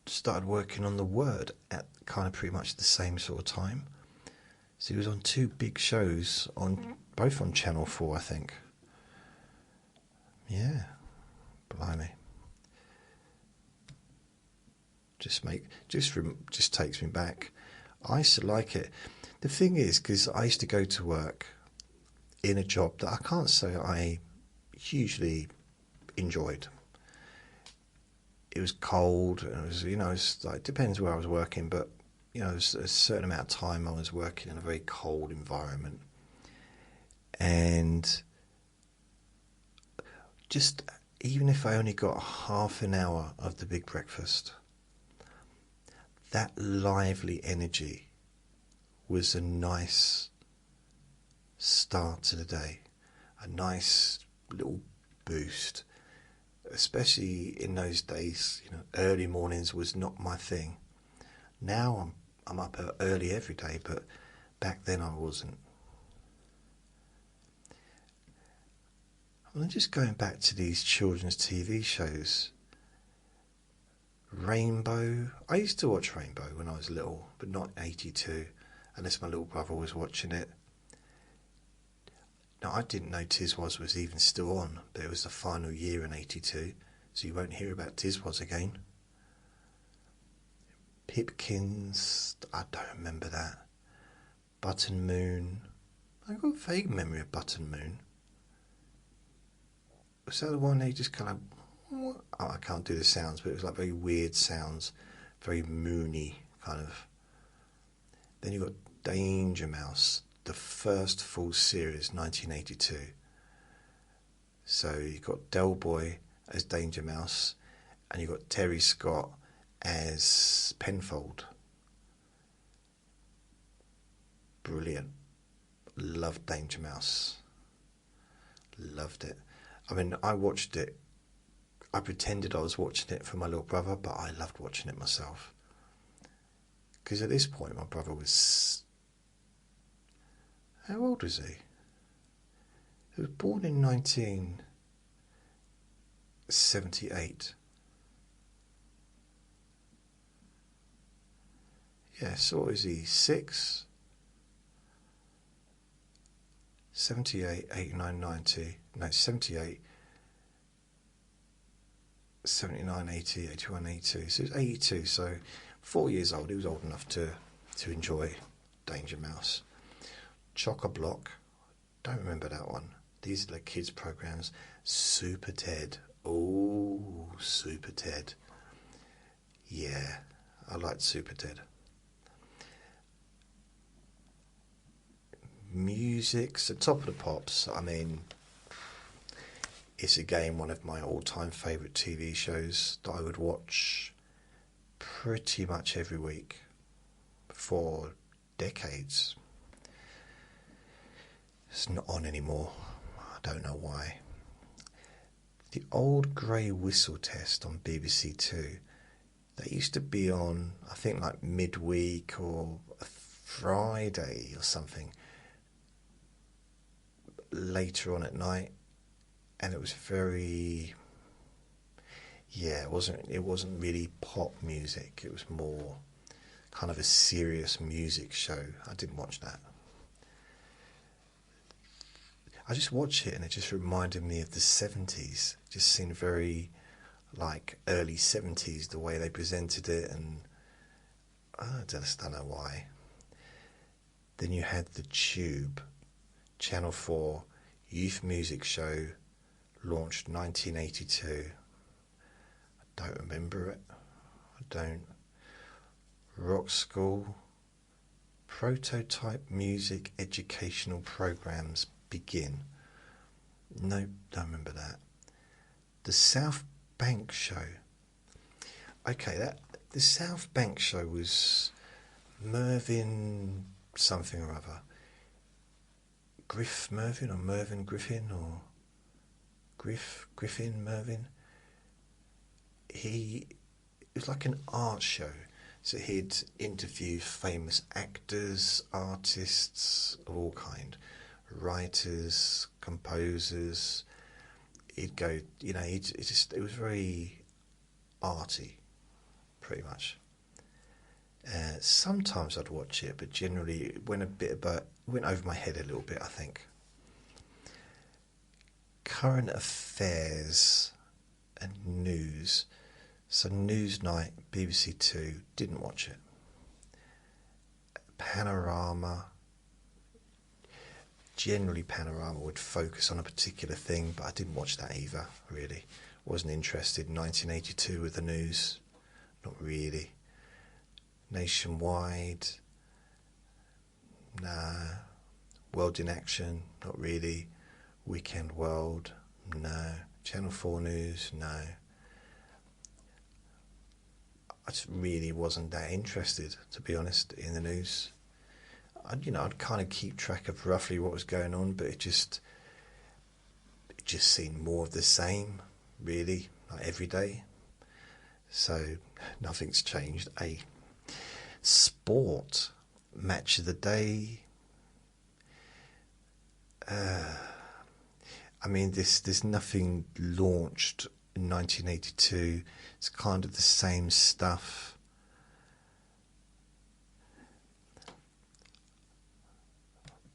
started working on The Word at kind of pretty much the same sort of time. So he was on two big shows, both on Channel 4, I think. Yeah, blimey. Just takes me back. I used to like it. The thing is, because I used to go to work in a job that I can't say I hugely enjoyed. It was cold, and it was, you know, it's like, it depends where I was working, but, you know, there was a certain amount of time I was working in a very cold environment. And just, even if I only got half an hour of the Big Breakfast, that lively energy was a nice start to the day, a nice little boost. Especially in those days, you know, early mornings was not my thing. Now I'm up early every day, but back then I wasn't. I'm just going back to these children's TV shows. Rainbow. I used to watch Rainbow when I was little, but not 82, unless my little brother was watching it. Now, I didn't know Tiswas was even still on, but it was the final year in 82, so you won't hear about Tiswas again. Pipkins, I don't remember that. Button Moon. I've got a vague memory of Button Moon. Was that the one they just kind of... Oh, I can't do the sounds, but it was like very weird sounds, very moony kind of. Then you got Danger Mouse, the first full series, 1982. So you got Del Boy as Danger Mouse, and you got Terry Scott as Penfold. Brilliant. Loved Danger Mouse. Loved it. I mean, I watched it. I pretended I was watching it for my little brother, but I loved watching it myself. Because at this point, my brother was... How old was he? He was born in 1978. Yeah, so what is he? 6? 78, 89, 90. No, 78. 79, 80, 81, 82. So he was 82, so 4 years old. He was old enough to enjoy Danger Mouse. Chock-a-Block, don't remember that one. These are the kids' programs. Super Ted. Oh, Super Ted. Yeah, I liked Super Ted. Music, so Top of the Pops. I mean, it's again one of my all-time favourite TV shows that I would watch pretty much every week for decades. It's not on anymore. I don't know why. The Old Grey Whistle Test on BBC Two. They used to be on, I think, like midweek or a Friday or something. Later on at night. and it was very, yeah, it wasn't really pop music. It was more kind of a serious music show. I didn't watch that. I just watched it and it just reminded me of the 70s. It just seemed very like early 70s, the way they presented it, and I just don't know why. Then you had the Tube, Channel 4 youth music show, launched 1982. I don't remember it. I don't. Rock School, prototype music educational programs begin. No, don't remember that. The South Bank Show. Okay, the South Bank Show was Mervyn something or other. Griff Mervyn or Mervyn Griffin or Griffin Mervyn. It was like an art show. So he'd interview famous actors, artists of all kind, writers, composers. He'd go, it was very arty, pretty much. Sometimes I'd watch it, but generally it went over my head a little bit, I think. Current affairs and news. So Newsnight, BBC Two, didn't watch it. Panorama. Generally Panorama would focus on a particular thing, but I didn't watch that either, really. Wasn't interested in 1982 with the news. Not really. Nationwide. Nah. World in Action. Not really. Weekend World. No. Channel 4 News. No. I just really wasn't that interested, to be honest, in the news. I'd kind of keep track of roughly what was going on, but it just seemed more of the same, really, like every day. So nothing's changed. Sport, match of the day. There's nothing launched in 1982. It's kind of the same stuff.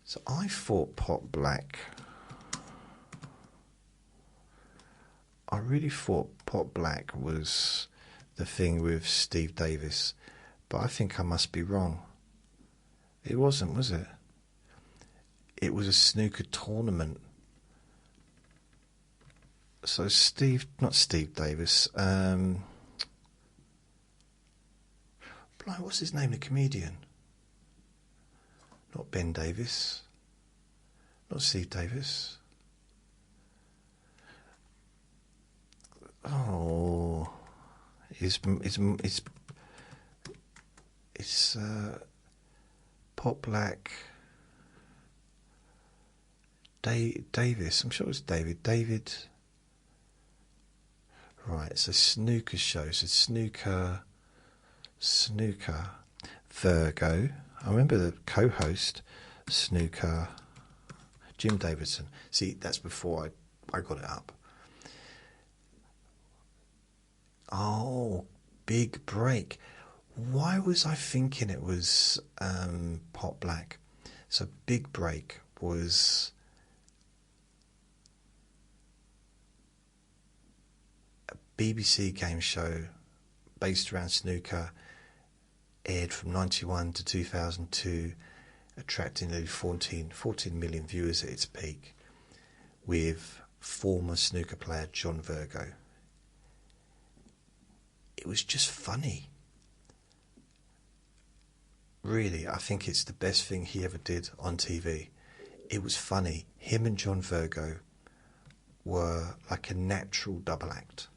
So I thought Pot Black. I really thought Pot Black was the thing with Steve Davis, but I think I must be wrong. It wasn't, was it? It was a snooker tournament. So not Steve Davis. What's his name? The comedian. Not Ben Davis. Not Steve Davis. Oh, it's Pot Black. Davis. I'm sure it's David. Right, so snooker show. So snooker, Virgo. I remember the co-host, snooker, Jim Davidson. See, that's before I got it up. Oh, Big Break. Why was I thinking it was Pot Black? So Big Break was a BBC game show based around snooker, aired from 91 to 2002, attracting nearly 14 million viewers at its peak, with former snooker player John Virgo. It was just funny. Really, I think it's the best thing he ever did on TV. It was funny. Him and John Virgo were like a natural double act.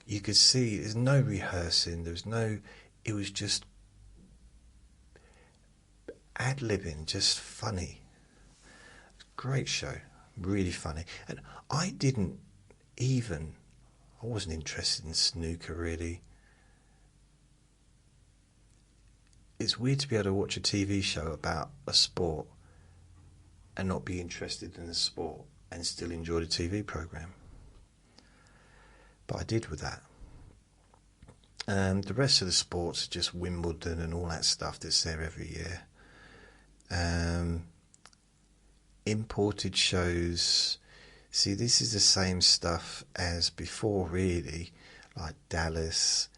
You could see there's no rehearsing, it was just ad-libbing, just funny. Great show, really funny. And I wasn't interested in snooker, really. It's weird to be able to watch a TV show about a sport and not be interested in the sport. and still enjoy the TV programme. But I did with that. The rest of the sports are just Wimbledon and all that stuff that's there every year. Imported shows, see, this is the same stuff as before, really, like Dallas,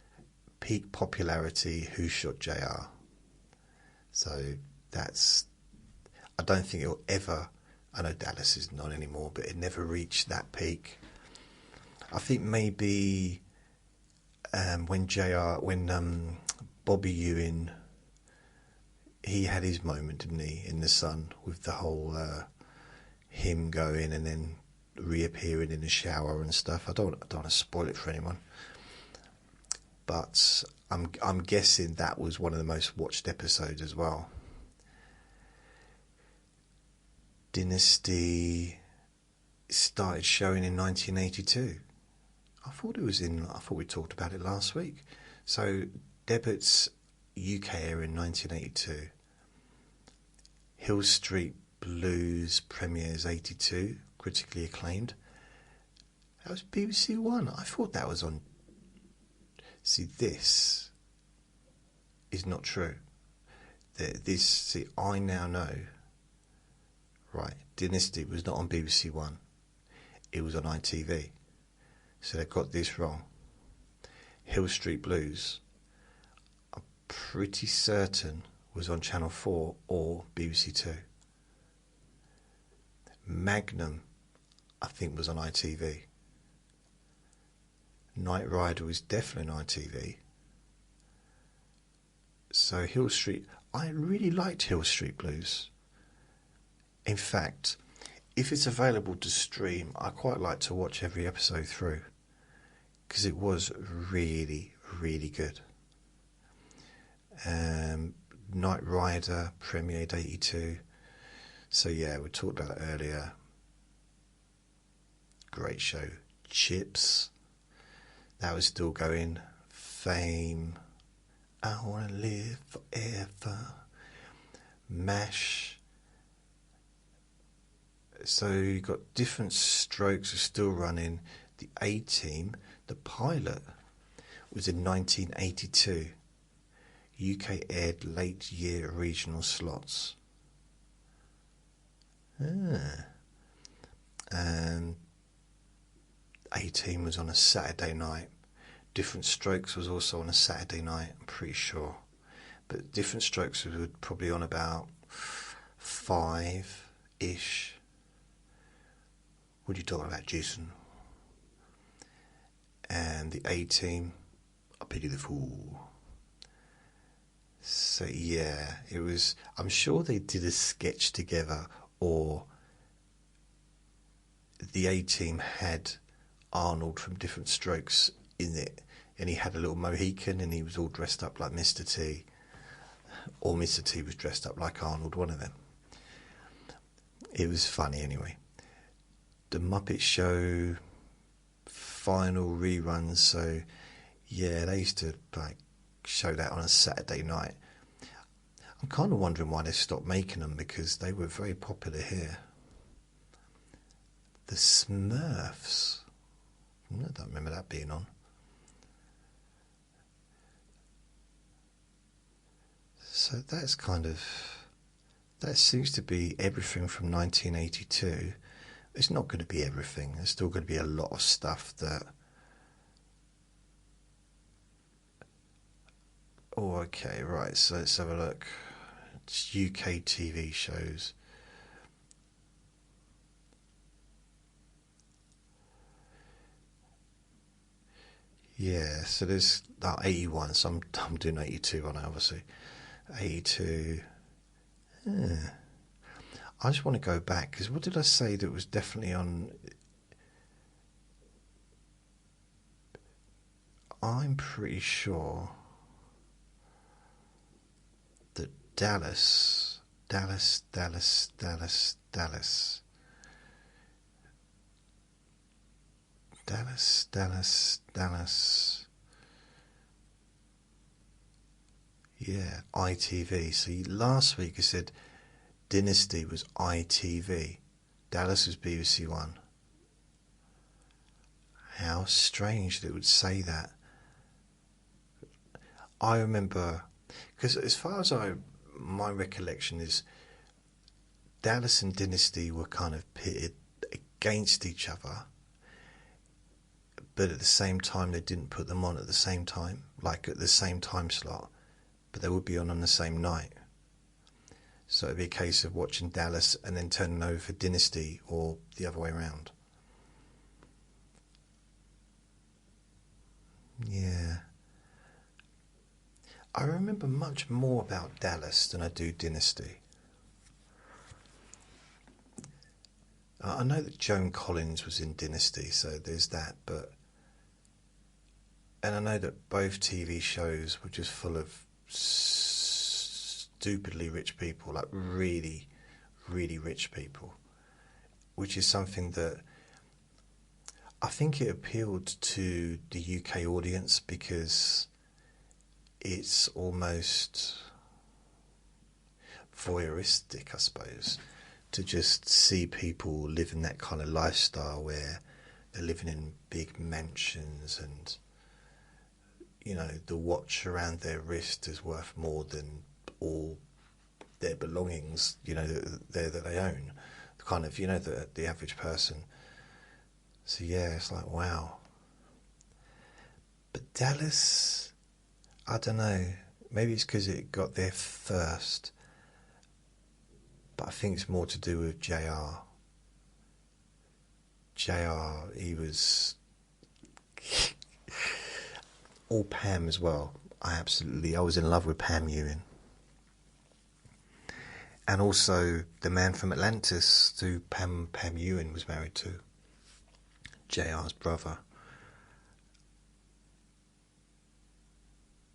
peak popularity, Who Shot JR. So that's, I don't think it'll ever, I know Dallas is not anymore, but it never reached that peak. I think maybe when Bobby Ewing, he had his moment, didn't he, in The Sun, with the whole him going and then reappearing in the shower and stuff. I don't want to spoil it for anyone, but I'm guessing that was one of the most watched episodes as well. Dynasty started showing in 1982. I thought we talked about it last week. So debuts UK air in 1982. Hill Street Blues premieres 82, critically acclaimed. That was BBC One. I thought that was on. See, this is not true. I now know. Right, Dynasty was not on BBC One. It was on ITV. So they got this wrong. Hill Street Blues, I'm pretty certain, was on Channel 4 or BBC 2. Magnum, I think, was on ITV. Knight Rider was definitely on ITV. So Hill Street, I really liked Hill Street Blues. In fact, if it's available to stream, I quite like to watch every episode through, because it was really, really good. Knight Rider premiered 82. So yeah, we talked about it earlier. Great show. Chips, that was still going. Fame, I Want to Live Forever. MASH. So you got Different Strokes are still running. The A-Team, the pilot, was in 1982. UK aired late year regional slots. And A-Team was on a Saturday night. Different Strokes was also on a Saturday night, I'm pretty sure. But Different Strokes was probably on about 5-ish. What are you talking about, Jason? And the A-Team, I Pity the Fool. So yeah, it was, I'm sure they did a sketch together, or the A-Team had Arnold from Different Strokes in it, and he had a little Mohican and he was all dressed up like Mr. T, or Mr. T was dressed up like Arnold, one of them. It was funny anyway. The Muppet Show final reruns, so yeah, they used to like show that on a Saturday night. I'm kind of wondering why they stopped making them, because they were very popular here. The Smurfs, I don't remember that being on. So that's kind of, that seems to be everything from 1982. It's not going to be everything. There's still going to be a lot of stuff that... Oh, okay, right, so let's have a look. It's UK TV shows. Yeah, so there's 81, so I'm doing 82 on it, obviously. 82. Yeah. I just want to go back, because what did I say that was definitely on? I'm pretty sure that Dallas. Yeah, ITV. See, last week I said Dynasty was ITV. Dallas was BBC One. How strange that it would say that. I remember, because as far as my recollection is, Dallas and Dynasty were kind of pitted against each other, but at the same time they didn't put them on at the same time, like at the same time slot, but they would be on the same night. So it'd be a case of watching Dallas and then turning over for Dynasty, or the other way around. Yeah. I remember much more about Dallas than I do Dynasty. I know that Joan Collins was in Dynasty, so there's that, and I know that both TV shows were just full of stupidly rich people, like really, really rich people, which is something that I think it appealed to the UK audience because it's almost voyeuristic, I suppose, to just see people living that kind of lifestyle where they're living in big mansions and, you know, the watch around their wrist is worth more than all their belongings, you know, that they own. The kind of, you know, the average person. So yeah, it's like, wow. But Dallas, I don't know, maybe it's because it got there first, but I think it's more to do with JR. JR, he was... or Pam as well. I was in love with Pam Ewing. And also the man from Atlantis, who Pam Ewing was married to, JR's brother.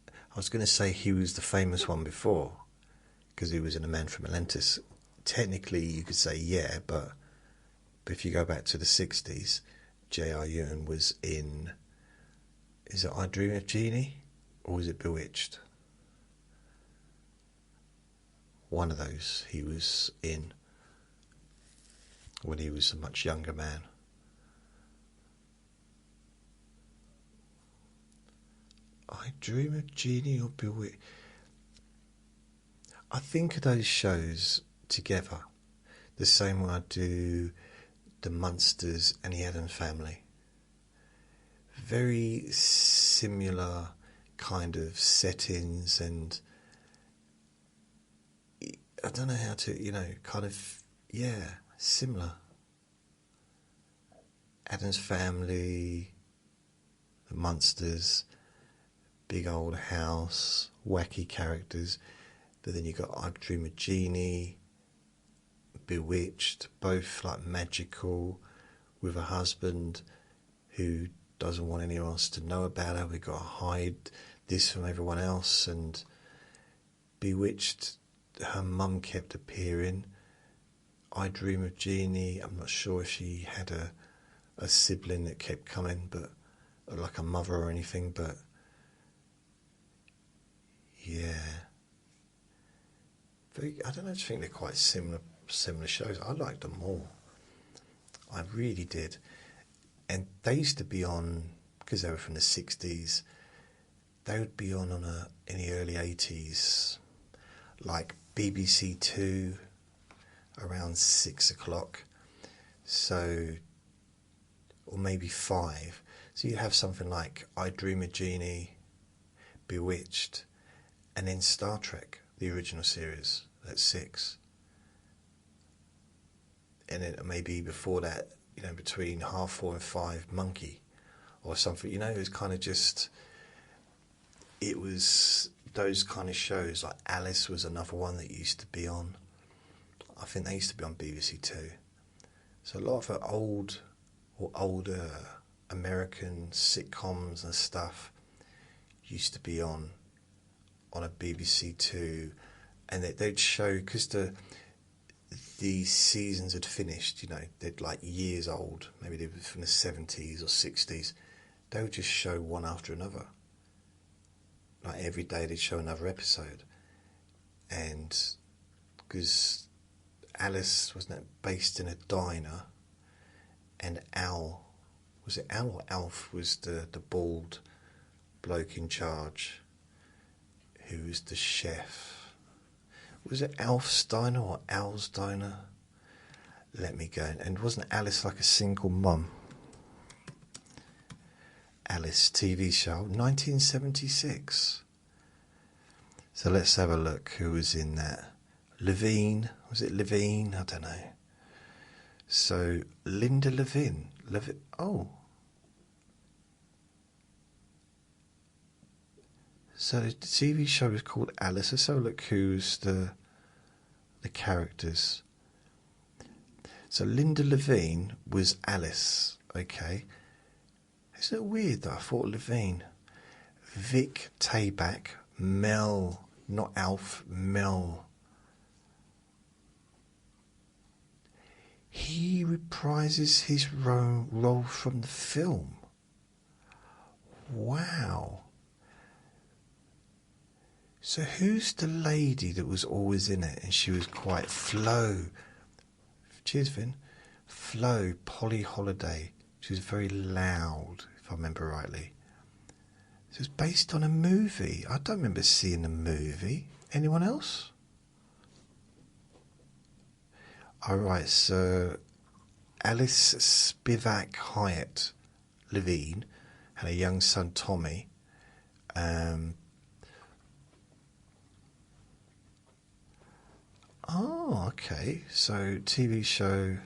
I was going to say he was the famous one before, because he was in A Man from Atlantis. Technically, you could say yeah, but if you go back to the 60s, J.R. Ewing was in... Is it I Dream of Jeannie? Or was it Bewitched? One of those he was in when he was a much younger man. I Dream of Jeannie or Bewitched? I think of those shows together the same way I do the Munsters and the Addams Family. Very similar kind of settings, and I don't know how to, you know, kind of, yeah, similar. Addams Family, the Munsters, big old house, wacky characters. But then you got I Dream of Jeannie, Bewitched, both like magical, with a husband who doesn't want anyone else to know about her. We've got to hide this from everyone else. And Bewitched, her mum kept appearing. I Dream of Jeannie, I'm not sure if she had a sibling that kept coming, but like a mother or anything, but yeah. I don't know, I just think they're quite similar shows. I liked them all. I really did. And they used to be on, because they were from the 60s, they would be on in the early 80s, like BBC Two, around 6 o'clock. So, or maybe 5. So you'd have something like I Dream of Jeannie, Bewitched, and then Star Trek, the original series, at 6. And then maybe before that, you know, between 4:30 and 5, Monkey, or something. You know, it was kind of just, it was those kind of shows. Like Alice was another one that used to be on. I think they used to be on BBC Two. So a lot of the older American sitcoms and stuff used to be on a BBC Two, and they'd show, because the seasons had finished, you know, they'd like years old, maybe they were from the 70s or 60s, they would just show one after another. Like every day they'd show another episode. And because Alice, wasn't it, based in a diner, and Al, was it Al or Alf was the bald bloke in charge, who was the chef. Was it Alf's diner or Al's diner? Let me go. And wasn't Alice like a single mum? Alice TV show, 1976. So let's have a look who was in that. Levine, was it Levine? I don't know. So Linda Levin. Oh. So the TV show was called Alice. Let's have a look who's the characters. So Linda Levine was Alice, okay. Isn't it weird that I thought Levine? Vic Tayback, Mel, not Alf, Mel. He reprises his role from the film. Wow. So who's the lady that was always in it and she was quite Flo? Cheers, Vin. Flo, Polly Holiday. She was very loud, if I remember rightly. So it's based on a movie. I don't remember seeing the movie. Anyone else? Alright, so Alice Spivak Hyatt Levine had a young son, Tommy. Oh, okay. So TV show.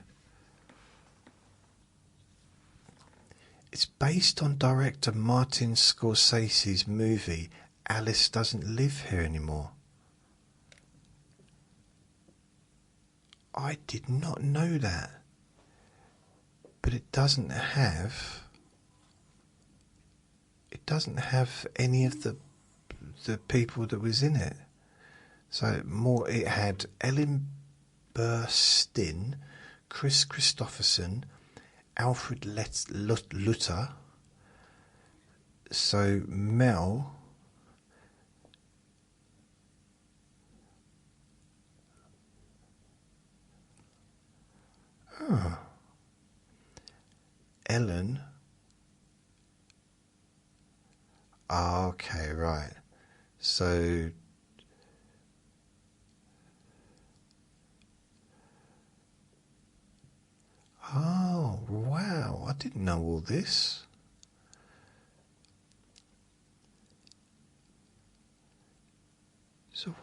It's based on director Martin Scorsese's movie Alice Doesn't Live Here Anymore. I did not know that. But it doesn't have any of the people that was in it. So more, it had Ellen Burstyn, Chris Christopherson, Alfred Lutter. So Mel. Oh. Ellen. Oh, okay, right. So. Oh, wow, I didn't know all this. So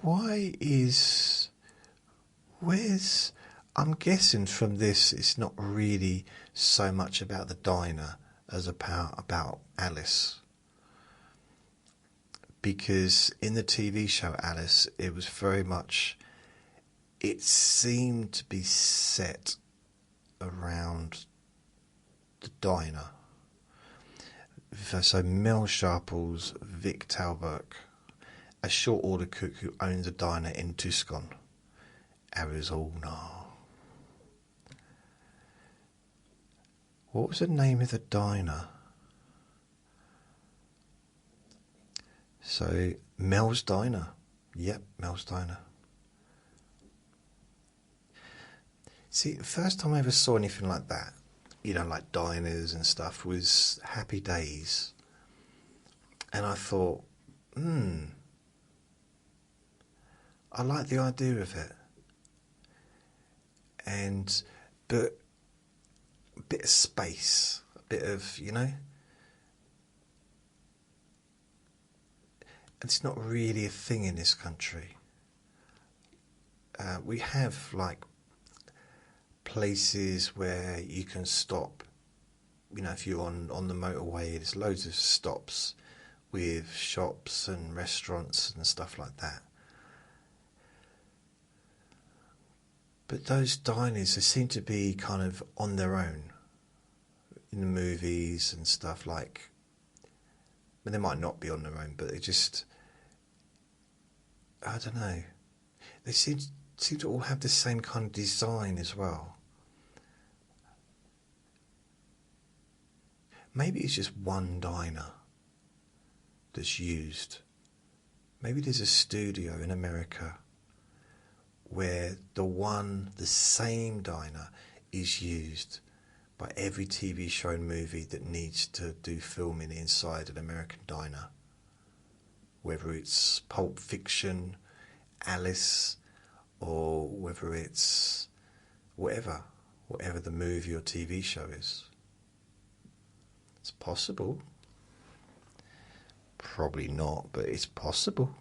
I'm guessing from this it's not really so much about the diner as about Alice. Because in the TV show Alice, it was very much, it seemed to be set around the diner. So Mel Sharples, Vic Talbot, a short order cook who owns a diner in Tucson, Arizona. What was the name of the diner? So Mel's Diner. Yep, Mel's Diner. See, the first time I ever saw anything like that, like diners and stuff, was Happy Days. And I thought, I like the idea of it. But a bit of space, a bit of, it's not really a thing in this country. We have, like, places where you can stop. If you're on the motorway, there's loads of stops with shops and restaurants and stuff like that. But those diners, they seem to be kind of on their own in the movies and stuff, like, but they might not be on their own, but they just, I don't know, they seem to all have the same kind of design as well. Maybe it's just one diner that's used. Maybe there's a studio in America where the same diner is used by every TV show and movie that needs to do filming inside an American diner. Whether it's Pulp Fiction, Alice, or whether it's whatever the movie or TV show is. It's possible. Probably not, but it's possible.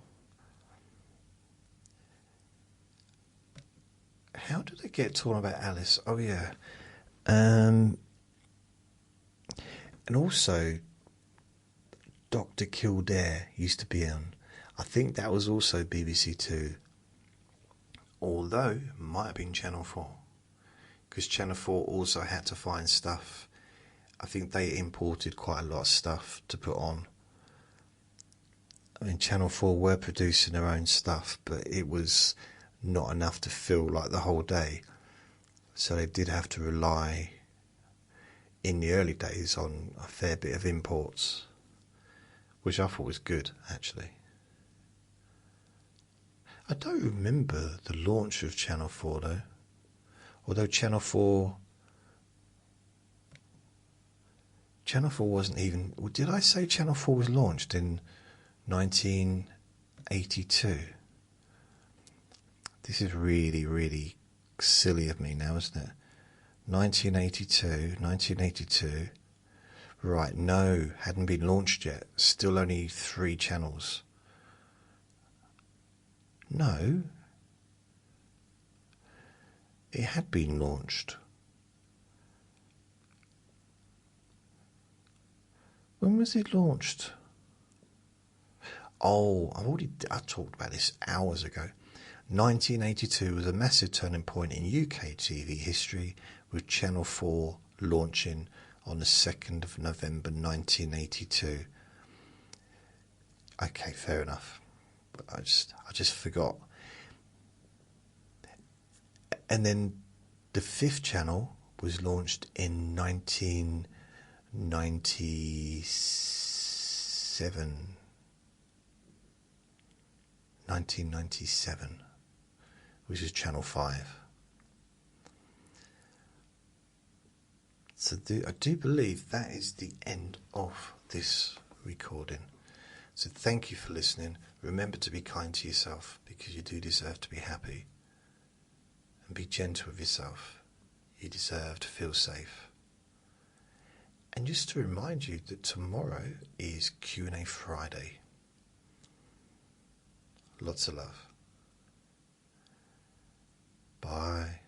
How did I get talking about Alice? Oh yeah. And also Dr. Kildare used to be on. I think that was also BBC Two. Although it might have been Channel 4. Because Channel 4 also had to find stuff. I think they imported quite a lot of stuff to put on. I mean, Channel 4 were producing their own stuff, but it was not enough to fill like the whole day. So they did have to rely, in the early days, on a fair bit of imports, which I thought was good, actually. I don't remember the launch of Channel 4, though. Although Channel 4 wasn't even... Well, did I say Channel 4 was launched in 1982? This is really, really silly of me now, isn't it? 1982. Right, no, hadn't been launched yet. Still only 3 channels. No. It had been launched. When was it launched? Oh, I talked about this hours ago. 1982 was a massive turning point in UK TV history, with Channel 4 launching on the 2nd of November 1982. Okay, fair enough. But I just forgot. And then the 5th channel was launched in 1997, which is Channel 5. So I do believe that is the end of this recording. So thank you for listening. Remember to be kind to yourself, because you do deserve to be happy. And be gentle with yourself. You deserve to feel safe. And just to remind you that tomorrow is Q&A Friday. Lots of love. Bye.